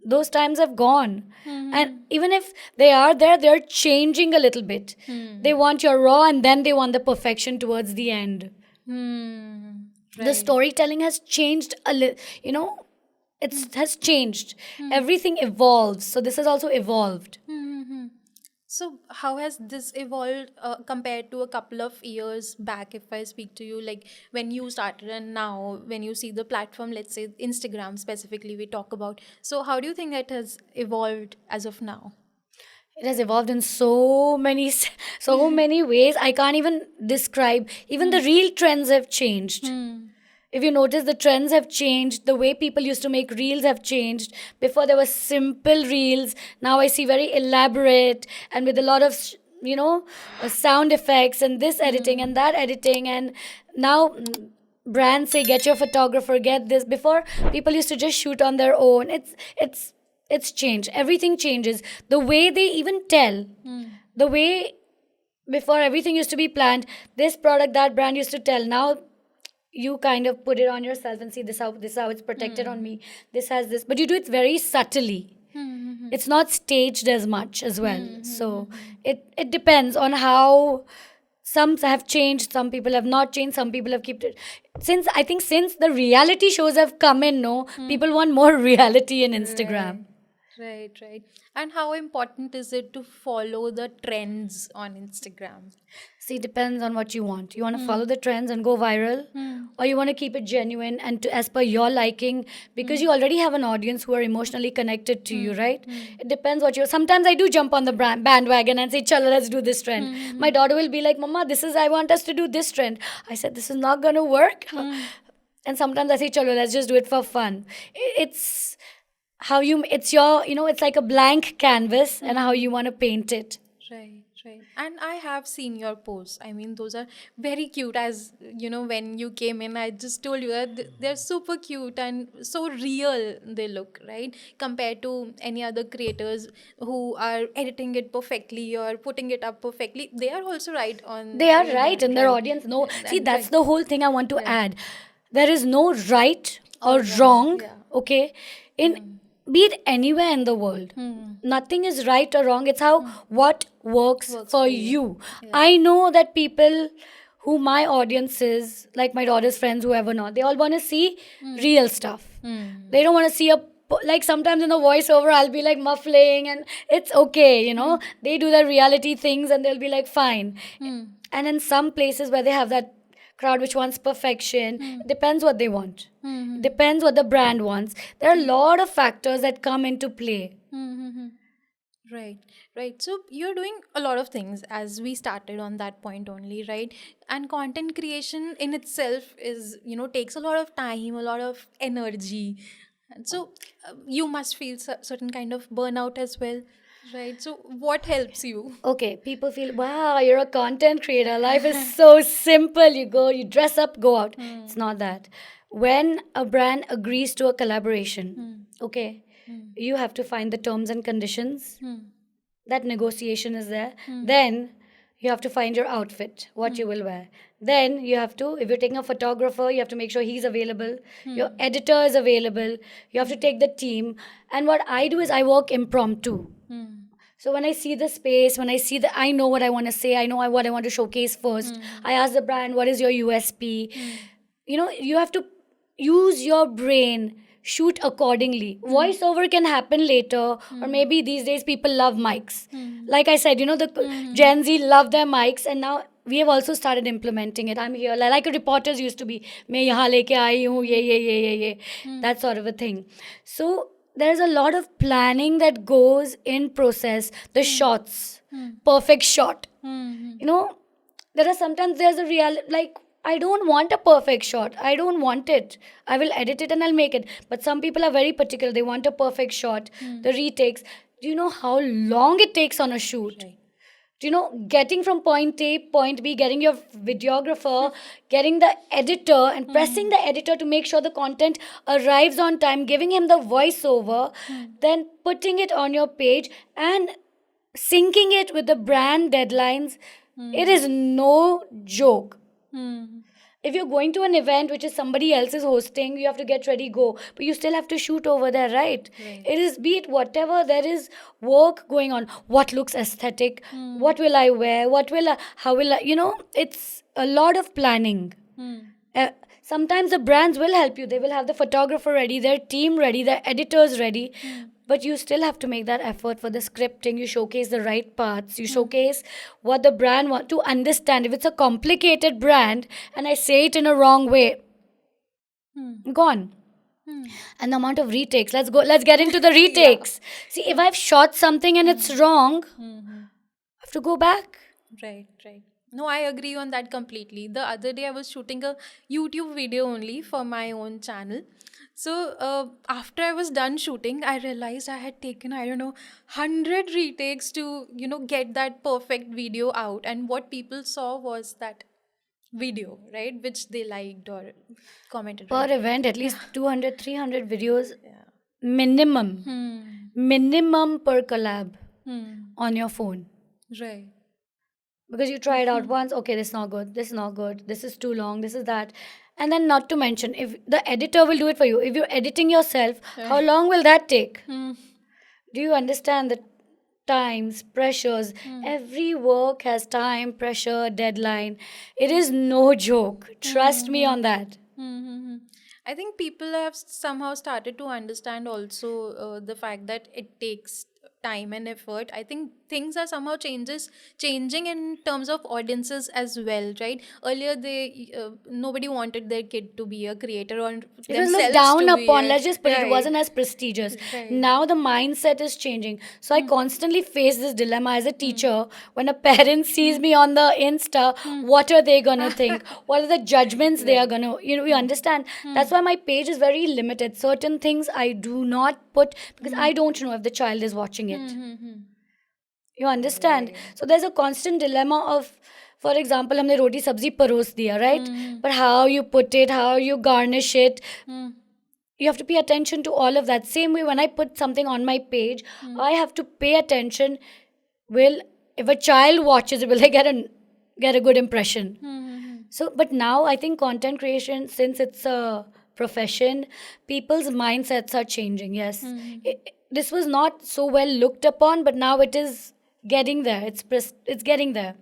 Those times have gone. And even if they are there, they're changing a little bit. They want your raw and then they want the perfection towards the end. Right. The storytelling has changed a little, it has changed. Everything evolves. So this has also evolved. So how has this evolved compared to a couple of years back, if I speak to you, like when you started and now when you see the platform, let's say Instagram specifically we talk about. So how do you think it has evolved as of now? It has evolved in so many ways. I can't even describe. Even the real trends have changed. If you notice, the trends have changed. The way people used to make reels have changed. Before there were simple reels. Now I see very elaborate and with a lot of sound effects and this editing and that editing. And now brands say, get your photographer, get this. Before, people used to just shoot on their own. It's changed. Everything changes. The way they even tell, the way before everything used to be planned, this product, that brand used to tell. Now you kind of put it on yourself and see this how it's protected on me. This has this, but you do it very subtly. It's not staged as much as well. So it depends on how. Some have changed, some people have not changed, some people have kept it. Since the reality shows have come in, people want more reality in Instagram. Right. And how important is it to follow the trends on Instagram? See, it depends on what you want. You want to follow the trends and go viral, or you want to keep it genuine and as per your liking, because you already have an audience who are emotionally connected to you, right? It depends what you. Sometimes I do jump on the bandwagon and say, "Chalo, let's do this trend." My daughter will be like, "Mama, I want us to do this trend." I said, "This is not gonna work." And sometimes I say, "Chalo, let's just do it for fun." It's how it's your, it's like a blank canvas and how you want to paint it. Right. And I have seen your posts. I mean, those are very cute. As when you came in, I just told you that they're super cute and so real they look, right? Compared to any other creators who are editing it perfectly or putting it up perfectly. They are also right on. They are right in their audience. No, see, that's the whole thing I want to add. There is no right or wrong. Okay, in be it anywhere in the world. Nothing is right or wrong. It's how what works for you. I know that people who my audience is, like my daughter's friends, whoever not, they all want to see real stuff. They don't want to see a like sometimes in the voiceover I'll be like muffling and it's okay, you know. They do the reality things and they'll be like fine. And in some places where they have that crowd which wants perfection, it depends what they want. It depends what the brand wants. There are a lot of factors that come into play. Right, right. So you're doing a lot of things as we started on that point only, right? And content creation in itself is, takes a lot of time, a lot of energy. And so you must feel certain kind of burnout as well, right? So what helps you? Okay, people feel, wow, you're a content creator. Life is so simple. You go, you dress up, go out. It's not that. When a brand agrees to a collaboration, okay, you have to find the terms and conditions. That negotiation is there. Then you have to find your outfit, what you will wear. Then you have to, if you're taking a photographer, you have to make sure he's available. Your editor is available. You have to take the team. And what I do is I work impromptu. So when I see the space, when I see the, I know what I want to say, I know what I want to showcase first. I ask the brand, what is your USP? You know, you have to use your brain, shoot accordingly. Voiceover can happen later, or maybe these days people love mics. Like I said, you know, the Gen Z love their mics, and now we have also started implementing it. I'm here, like reporters used to be, मैं यहाँ लेके आई हूँ, ये, that sort of a thing. So there's a lot of planning that goes in process. The shots, perfect shot. You know, there are sometimes there's a real, like, I don't want a perfect shot. I don't want it. I will edit it and I'll make it. But some people are very particular. They want a perfect shot. The retakes. Do you know how long it takes on a shoot? Right. Do you know, getting from point A, point B, getting your videographer, getting the editor and pressing the editor to make sure the content arrives on time, giving him the voiceover, then putting it on your page and syncing it with the brand deadlines. It is no joke. If you're going to an event which is somebody else is hosting, you have to get ready, go. But you still have to shoot over there, right? It is, be it whatever, there is work going on. What looks aesthetic? What will I wear? How will I, you know, it's a lot of planning. Sometimes the brands will help you. They will have the photographer ready, their team ready, their editors ready. But you still have to make that effort for the scripting. You showcase the right parts. You showcase what the brand wants to understand. If it's a complicated brand and I say it in a wrong way, gone. And the amount of retakes. Let's get into the retakes. See, if I've shot something and it's wrong, I have to go back. Right, right. No, I agree on that completely. The other day I was shooting a YouTube video only for my own channel. So after I was done shooting, I realized I had taken, I don't know, 100 retakes to, get that perfect video out. And what people saw was that video, right? Which they liked or commented. Per Right? event, at least 200, 300 videos minimum. Minimum per collab on your phone. Right. Because you try it out once, okay, this is not good, this is not good, this is too long, this is that. And then not to mention, if the editor will do it for you, if you're editing yourself, how long will that take? Do you understand the times, pressures? Every work has time, pressure, deadline. It is no joke. Trust me on that. I think people have somehow started to understand also the fact that it takes time and effort. I think things are somehow changing in terms of audiences as well, right? Earlier they nobody wanted their kid to be a creator or It was themselves looked down to be upon. Let's just put it, it right. wasn't as prestigious. Right. Now the mindset is changing. So I constantly face this dilemma as a teacher. When a parent sees me on the Insta, what are they gonna think? What are the judgments they are gonna, you understand? That's why my page is very limited. Certain things I do not put because I don't know if the child is watching it. You understand? So there's a constant dilemma of, for example, हमने रोटी सब्जी परोस दिया, right? But how you put it, how you garnish it, you have to pay attention to all of that. Same way, when I put something on my page, I have to pay attention. If a child watches it, will they get a good impression? So, but now I think content creation, since it's a profession, people's mindsets are changing. Yes. This was not so well looked upon, but now it is getting there. It's getting there.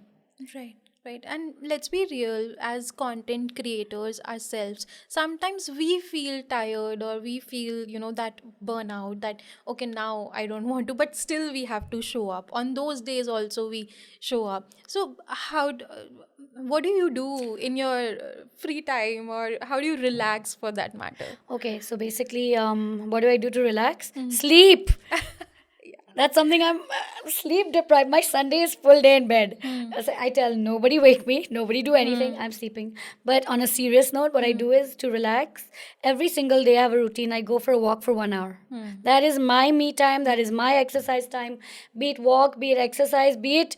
Right, right. And let's be real, as content creators ourselves, sometimes we feel tired or we feel, that burnout that, okay, now I don't want to, but still we have to show up. On those days also we show up. So, what do you do in your free time, or how do you relax for that matter? Okay, so basically, what do I do to relax? Sleep. That's something I'm sleep deprived. My Sunday is full day in bed. I tell nobody wake me, nobody do anything. I'm sleeping. But on a serious note, what I do is to relax. Every single day I have a routine. I go for a walk for 1 hour. That is my me time. That is my exercise time. Be it walk, be it exercise, be it,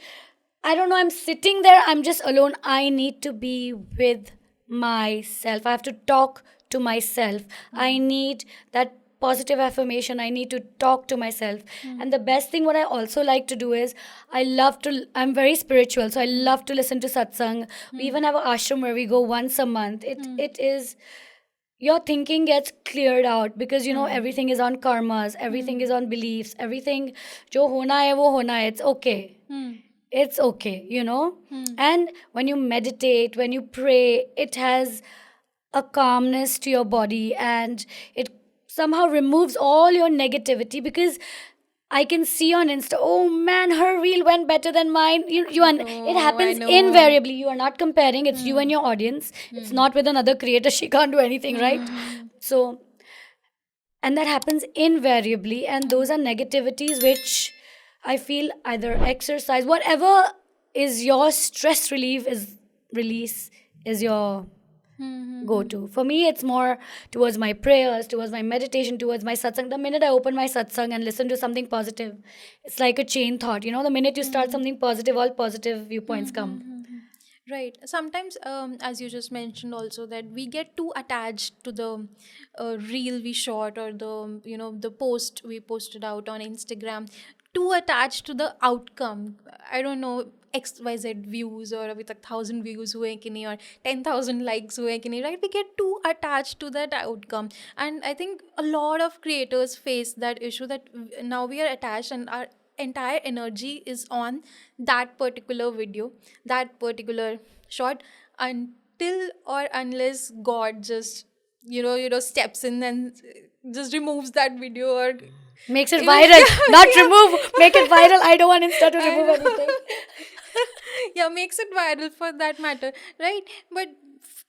I don't know, I'm sitting there, I'm just alone. I need to be with myself. I have to talk to myself. I need that positive affirmation. I need to talk to myself. And the best thing what I also like to do is I'm very spiritual, so I love to listen to satsang. We even have an ashram where we go once a month. It is, your thinking gets cleared out, because everything is on karmas, everything is on beliefs, everything jo hona hai wo hona hai. It's okay. It's okay. And when you meditate, when you pray, it has a calmness to your body, and it somehow removes all your negativity, because I can see on Insta, oh man, her reel went better than mine. It happens invariably. You are not comparing. It's you and your audience. It's not with another creator. She can't do anything, right? So, and that happens invariably. And those are negativities which I feel either exercise, whatever is your stress release is your go to. For me, it's more towards my prayers, towards my meditation, towards my satsang. The minute I open my satsang and listen to something positive, it's like a chain thought. The minute you start something positive, all positive viewpoints come. Right. Sometimes, as you just mentioned, also that we get too attached to the reel we shot, or the post we posted out on Instagram, too attached to the outcome. I don't know, XYZ views, or अभी तक 1,000 views हुए कि नहीं, or 10,000 likes हुए कि नहीं, right? We get too attached to that outcome, and I think a lot of creators face that issue, that now we are attached and our entire energy is on that particular video, that particular shot, until or unless God just steps in and just removes that video, or Makes it viral, not remove. Make it viral. I don't want Insta to remove anything. yeah, makes it viral for that matter, right? But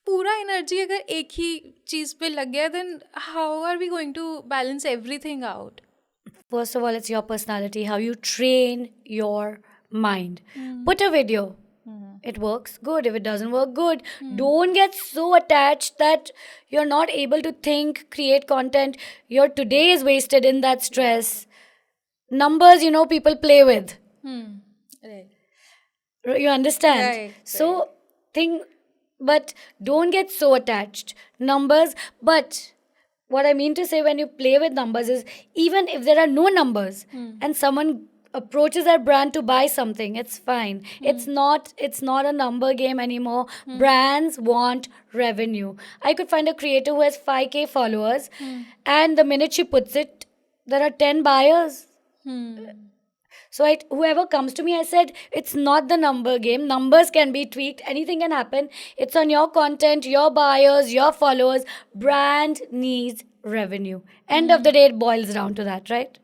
पूरा energy अगर एक ही चीज पे लग गया, then how are we going to balance everything out? First of all, it's your personality, how you train your mind. Put a video. It works, good. If it doesn't work, good. Don't get so attached that you're not able to think, create content. Your today is wasted in that stress. Numbers, people play with. Right. You understand? Right, So, but don't get so attached. Numbers, but what I mean to say, when you play with numbers, is even if there are no numbers and someone approaches our brand to buy something, it's fine. It's not a number game anymore. Brands want revenue. I could find a creator who has 5k followers, and the minute she puts it, there are 10 buyers. So whoever comes to me, I said, it's not the number game. Numbers can be tweaked. Anything can happen. It's on your content, your buyers, your followers. Brand needs revenue. End of the day, it boils down to that, right?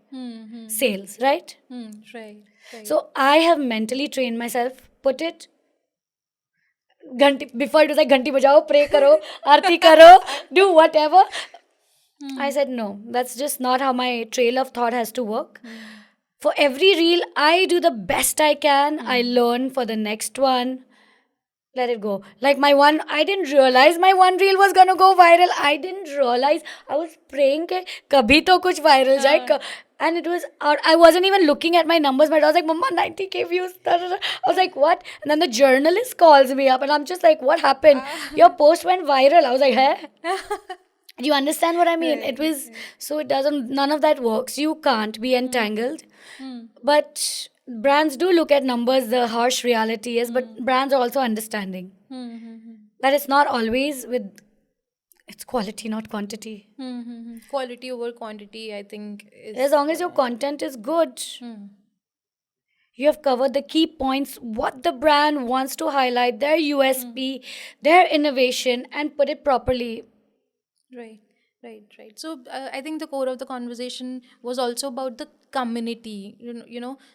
Sales, right? Right. So I have mentally trained myself. Put it. Before it was like, Ghanti bajao, pray karo, aarti karo, do whatever. I said, no, that's just not how my trail of thought has to work. For every reel, I do the best I can. I learn for the next one. Let it go. Like I didn't realize my one reel was gonna go viral. I didn't realize. I was praying ke kabhi to kuch viral jaye. And it was out. I wasn't even looking at my numbers, but I was like, Mama, 90k views. I was like, what? And then the journalist calls me up, and I'm just like, what happened? Your post went viral. I was like, hey? Do you understand what I mean? It was, so it doesn't, none of that works. You can't be entangled. But brands do look at numbers, the harsh reality is, but brands are also understanding that it's not always with It's quality, not quantity. Quality over quantity, I think, is. As long as your content is good, you have covered the key points, what the brand wants to highlight, their USP, their innovation, and put it properly. Right, right. So I think the core of the conversation was also about the community,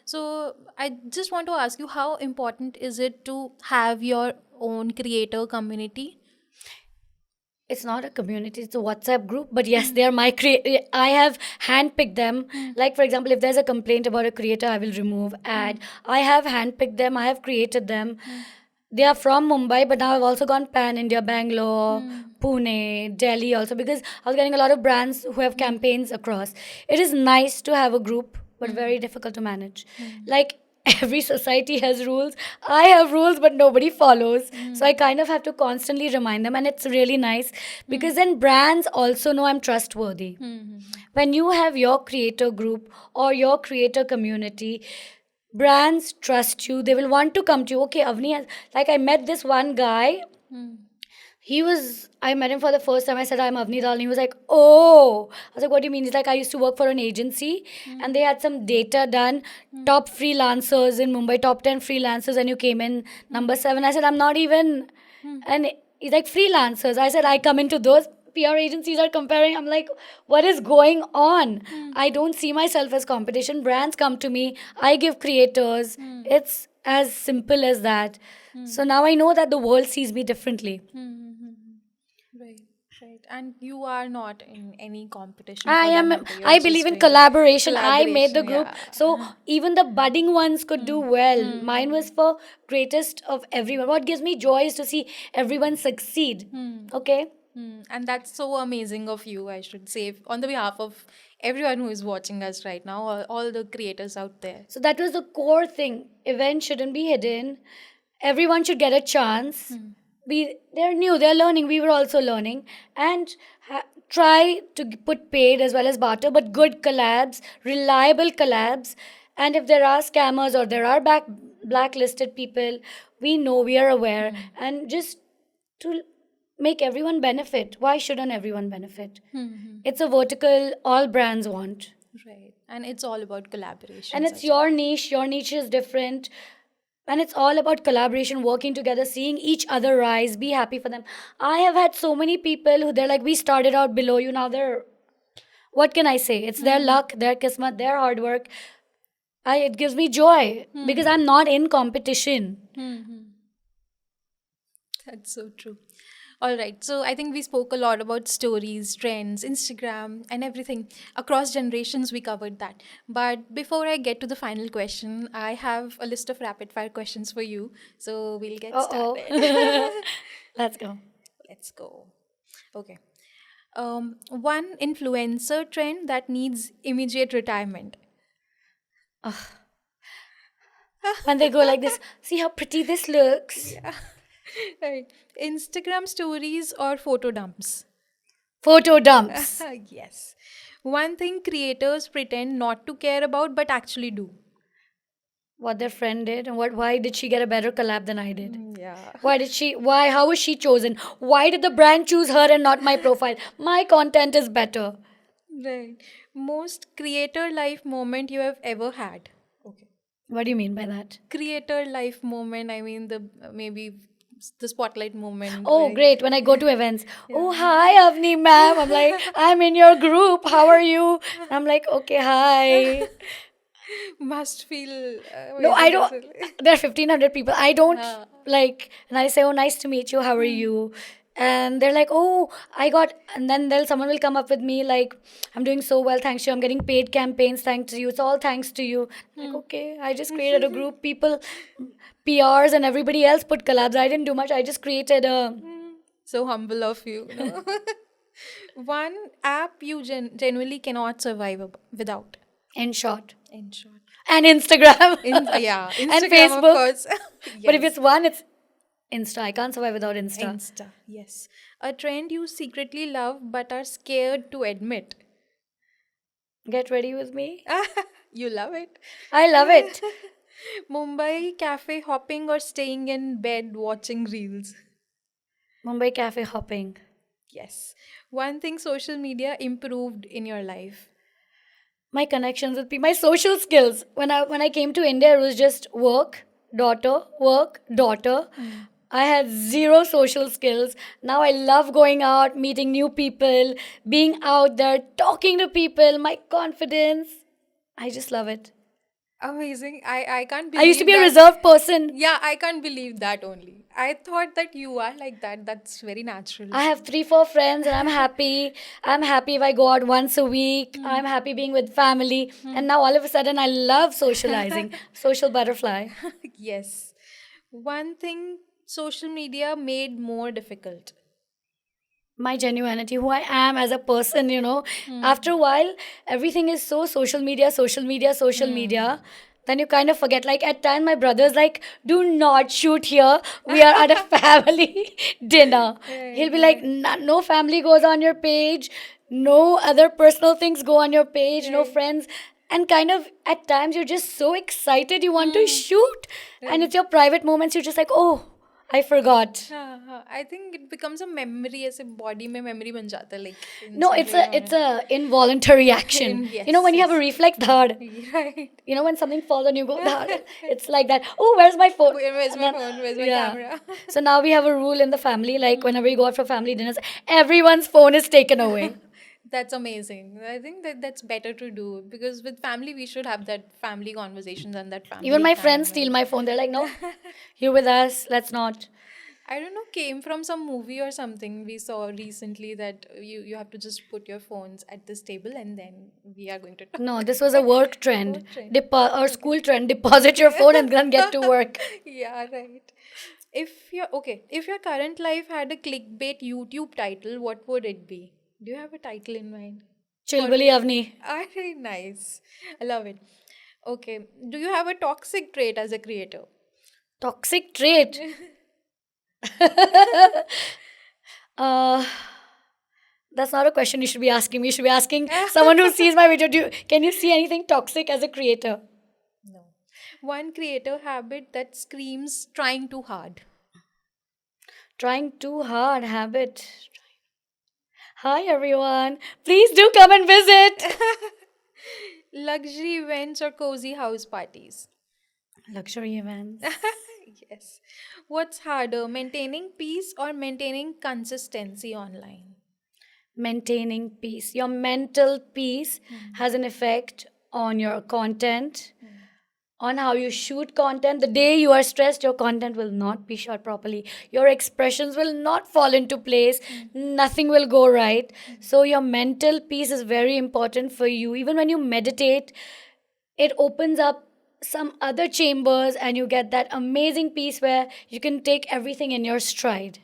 So I just want to ask you, how important is it to have your own creator community? It's not a community, it's a WhatsApp group, but yes, they are my I have handpicked them. Like, for example, if there's a complaint about a creator, I will remove, add. I have handpicked them, I have created them. They are from Mumbai, but now I've also gone pan India, Bangalore, Pune, Delhi also, because I was getting a lot of brands who have campaigns across. It is nice to have a group, but very difficult to manage. Like, every society has rules. I have rules, but nobody follows. So I kind of have to constantly remind them, and it's really nice because then brands also know I'm trustworthy. When you have your creator group or your creator community, brands trust you. They will want to come to you. Okay, Avni, like I met this one guy. I met him for the first time. I said, I'm Avni Dal. And he was like, oh. I was like, what do you mean? He's like, I used to work for an agency and they had some data done. Top freelancers in Mumbai, top 10 freelancers, and you came in number 7. I said, I'm not even. And he's like, freelancers. I said, I come into those. PR agencies are comparing. I'm like, what is going on? I don't see myself as competition. Brands come to me. I give creators. It's as simple as that. So now I know that the world sees me differently. Right, right. And you are not in any competition. I for am. them, you're I just believe in doing collaboration. I made the group, yeah. so even the budding ones could do well. Mine was for greatest of everyone. What gives me joy is to see everyone succeed. Okay. And that's so amazing of you, I should say, on the behalf of everyone who is watching us right now, all the creators out there. So that was the core thing. Events shouldn't be hidden. Everyone should get a chance. They're new, they're learning. We were also learning, and try to put paid as well as barter, but good collabs, reliable collabs. And if there are scammers or there are blacklisted people, we know, we are aware, and just to make everyone benefit. Why shouldn't everyone benefit? It's a vertical all brands want. Right. And it's all about collaboration. And it's your niche. Your niche is different. And it's all about collaboration, working together, seeing each other rise, be happy for them. I have had so many people who they're like, we started out below you, now they're, what can I say? It's their luck, their kismet, their hard work. It gives me joy because I'm not in competition. That's so true. All right. So I think we spoke a lot about stories, trends, Instagram, and everything. Across generations, we covered that. But before I get to the final question, I have a list of rapid fire questions for you. So we'll get started. Let's go. Let's go. Okay. One influencer trend that needs immediate retirement. When they go like this, see how pretty this looks. Right. Instagram stories or photo dumps? Photo dumps. Yes. One thing creators pretend not to care about but actually do. What their friend did and why did she get a better collab than I did? Yeah. How was she chosen? Why did the brand choose her and not my profile? My content is better. Right. Most creator life moment you have ever had. Okay. What do you mean by that? Creator life moment, I mean maybe the spotlight moment. Oh, like- great. When I go to events, oh, hi, Avni ma'am. I'm like, I'm in your group. How are you? I'm like, okay, hi. Must feel. No, I don't. There are 1,500 people. I don't Yeah. like, and I say, oh, nice to meet you. How are you? And they're like, oh, and then someone will come up with me like, I'm doing so well, thanks to you. I'm getting paid campaigns, thanks to you. It's all thanks to you. Like, okay, I just created a group. People, PRs and everybody else put collabs. I didn't do much. I just created a. So humble of you. No? One app you genuinely cannot survive without. In short. In short. And Instagram. Yeah. Instagram, And Facebook. of course. But if it's one, it's Insta. I can't survive without Insta. Insta, yes. A trend you secretly love but are scared to admit. Get ready with me. You love it. I love it. Mumbai cafe hopping or staying in bed watching reels. Mumbai cafe hopping. Yes. One thing social media improved in your life. My connections with people, my social skills. When I came to India, it was just work, daughter. I had zero social skills. Now I love going out, meeting new people, being out there, talking to people, my confidence. I just love it. Amazing. I can't I used to believe be a that. reserved person. Yeah, I can't believe that only. I thought that you are like that. That's very natural. I have 3, 4 friends and I'm happy. I'm happy if I go out once a week. I'm happy being with family. And now all of a sudden I love socializing. Social butterfly. Yes. One thing social media made more difficult. My genuinity, who I am as a person. After a while, everything is so social media, social media, social media. Then you kind of forget. Like at times, my brother's like, "Do not shoot here. We are at a family dinner." He'll Right, be like, right, No family goes on your page. No other personal things go on your page. No right. friends." And kind of at times, you're just so excited. You want to shoot. And Right. it's your private moments. You're just like, "Oh, I forgot." हाँ हाँ I think it becomes a memory ऐसे body में memory बन जाता है like in No, some it's way a or it's a involuntary action. yes When you have a yes reflex, dhad. right When something falls on you, go dhad. It's like that. Oh, where's my phone? where's And my then, phone, where's my yeah. camera? So now we have a rule in the family. Like whenever we go out for family dinners, everyone's phone is taken away. That's amazing. I think that that's better to do because with family we should have that family conversations and that Even family my time. friends steal my phone. They're like, no, you're with us. Let's not. I don't know, came from some movie or something we saw recently that you have to just put your phones at this table and then we are going to talk. No, this was a work trend, Work trend. Or school trend. Deposit your phone and then get to work. Yeah, right. If your current life had a clickbait YouTube title, what would it be? Do you have a title in mind? Chilbuli Avni. Ah, very nice. I love it. Okay. Do you have a toxic trait as a creator? Toxic trait. Uh, that's not a question you should be asking me. You should be asking someone who sees my video. Can you see anything toxic as a creator? No. One creator habit that screams trying too hard. Trying too hard habit. Hi everyone. Please do come and visit. Luxury events or cozy house parties. Luxury events. Yes. What's harder, maintaining peace or maintaining consistency online? Maintaining peace. Your mental peace has an effect on your content, on how you shoot content. The day you are stressed, your content will not be shot properly. Your expressions will not fall into place. Nothing will go right. So, your mental peace is very important for you. Even when you meditate, it opens up some other chambers and you get that amazing peace where you can take everything in your stride.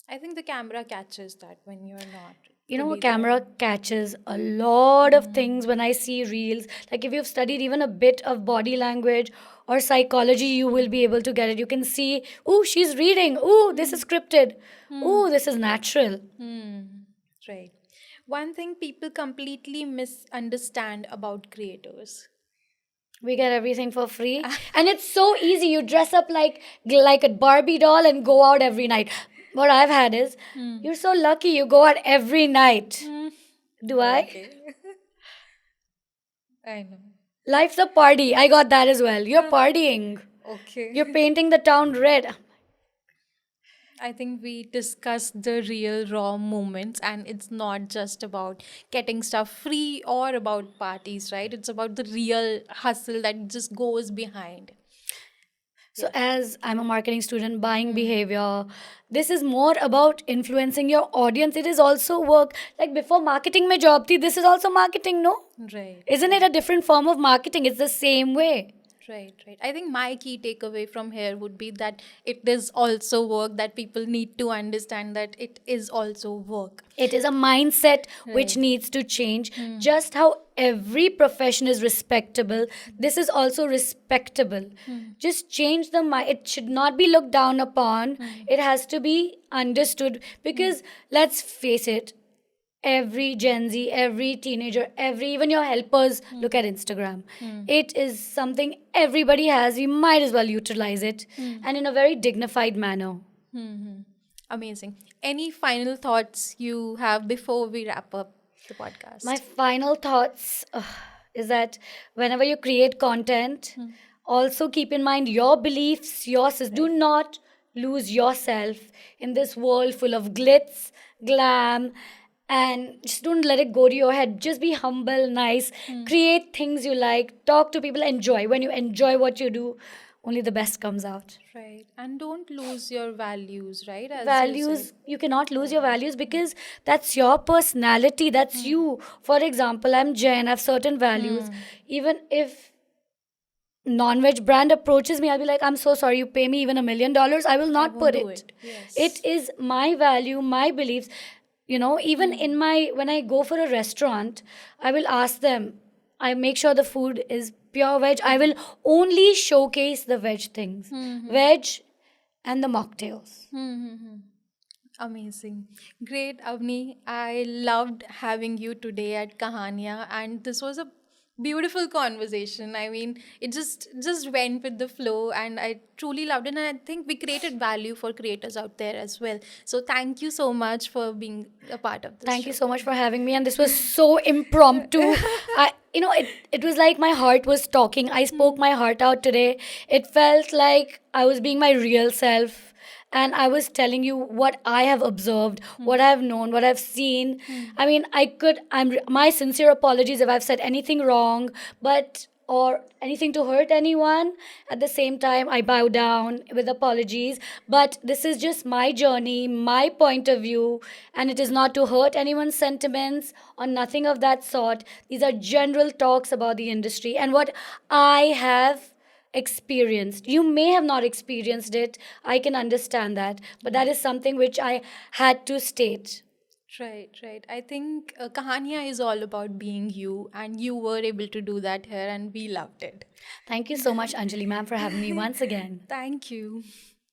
I think the camera catches that when you're not A fully camera catches a lot of things when I see reels. Like if you've studied even a bit of body language or psychology, you will be able to get it. You can see, oh, she's reading. Oh, this is scripted. Oh, this is natural. there. Right. One thing people completely misunderstand about creators. We get everything for free. And it's so easy. You dress up like a Barbie doll and go out every night. What I've had is, you're so lucky you go out every night. Do I? Okay. I know. Life's a party. I got that as well. You're partying. Okay. You're painting the town red. I think we discussed the real raw moments, and it's not just about getting stuff free or about parties, right? It's about the real hustle that just goes behind. So, as I'm a marketing student, buying behavior, this is more about influencing your audience. It is also work. Like before marketing mein job thi, this is also marketing, no? Right. Isn't it a different form of marketing? It's the same way. Right, right. I think my key takeaway from here would be that it is also work, that people need to understand that it is also work. It is a mindset which Right. needs to change. Just how every profession is respectable, this is also respectable. Just change the mind. It should not be looked down upon. It has to be understood because let's face it, every Gen Z, every teenager, even your helpers look at Instagram. It is something everybody has. We might as well utilize it and in a very dignified manner. Amazing. any final thoughts you have before we wrap up the podcast? My final thoughts is that whenever you create content, also keep in mind your beliefs, yours. Do not lose yourself in this world full of glitz, glam, and just don't let it go to your head. Just be humble, nice, create things you like, talk to people, enjoy. When you enjoy what you do, only the best comes out. Right. And don't lose your values, right? As you Values, said. you cannot lose your values because that's your personality, that's you. For example, I'm Jen, I have certain values. Even if non-veg brand approaches me, I'll be like, I'm so sorry, you pay me even $1 million, I will not won't put do it. it. Yes. It is my value, my beliefs. Even in my when I go for a restaurant, I will ask them, I make sure the food is pure veg. I will only showcase the veg things, veg and the mocktails. Amazing. Great, Avni. I loved having you today at Kahania, and this was a beautiful conversation. I mean, it just went with the flow, and I truly loved it. And I think we created value for creators out there as well. So thank you so much for being a part of this Thank you show. so much for having me. And this was so impromptu. It was like my heart was talking. I spoke my heart out today. It felt like I was being my real self. And I was telling you what I have observed, what I've known, what I've seen. I mean, my sincere apologies if I've said anything wrong, or anything to hurt anyone. At the same time, I bow down with apologies. But this is just my journey, my point of view, and it is not to hurt anyone's sentiments or nothing of that sort. These are general talks about the industry and what I have experienced. You may have not experienced it, I can understand that, but that is something which I had to state. Right, right. I think Kahania is all about being you, and you were able to do that here, and we loved it. Thank you so much, Anjali ma'am, for having me once again. Thank you.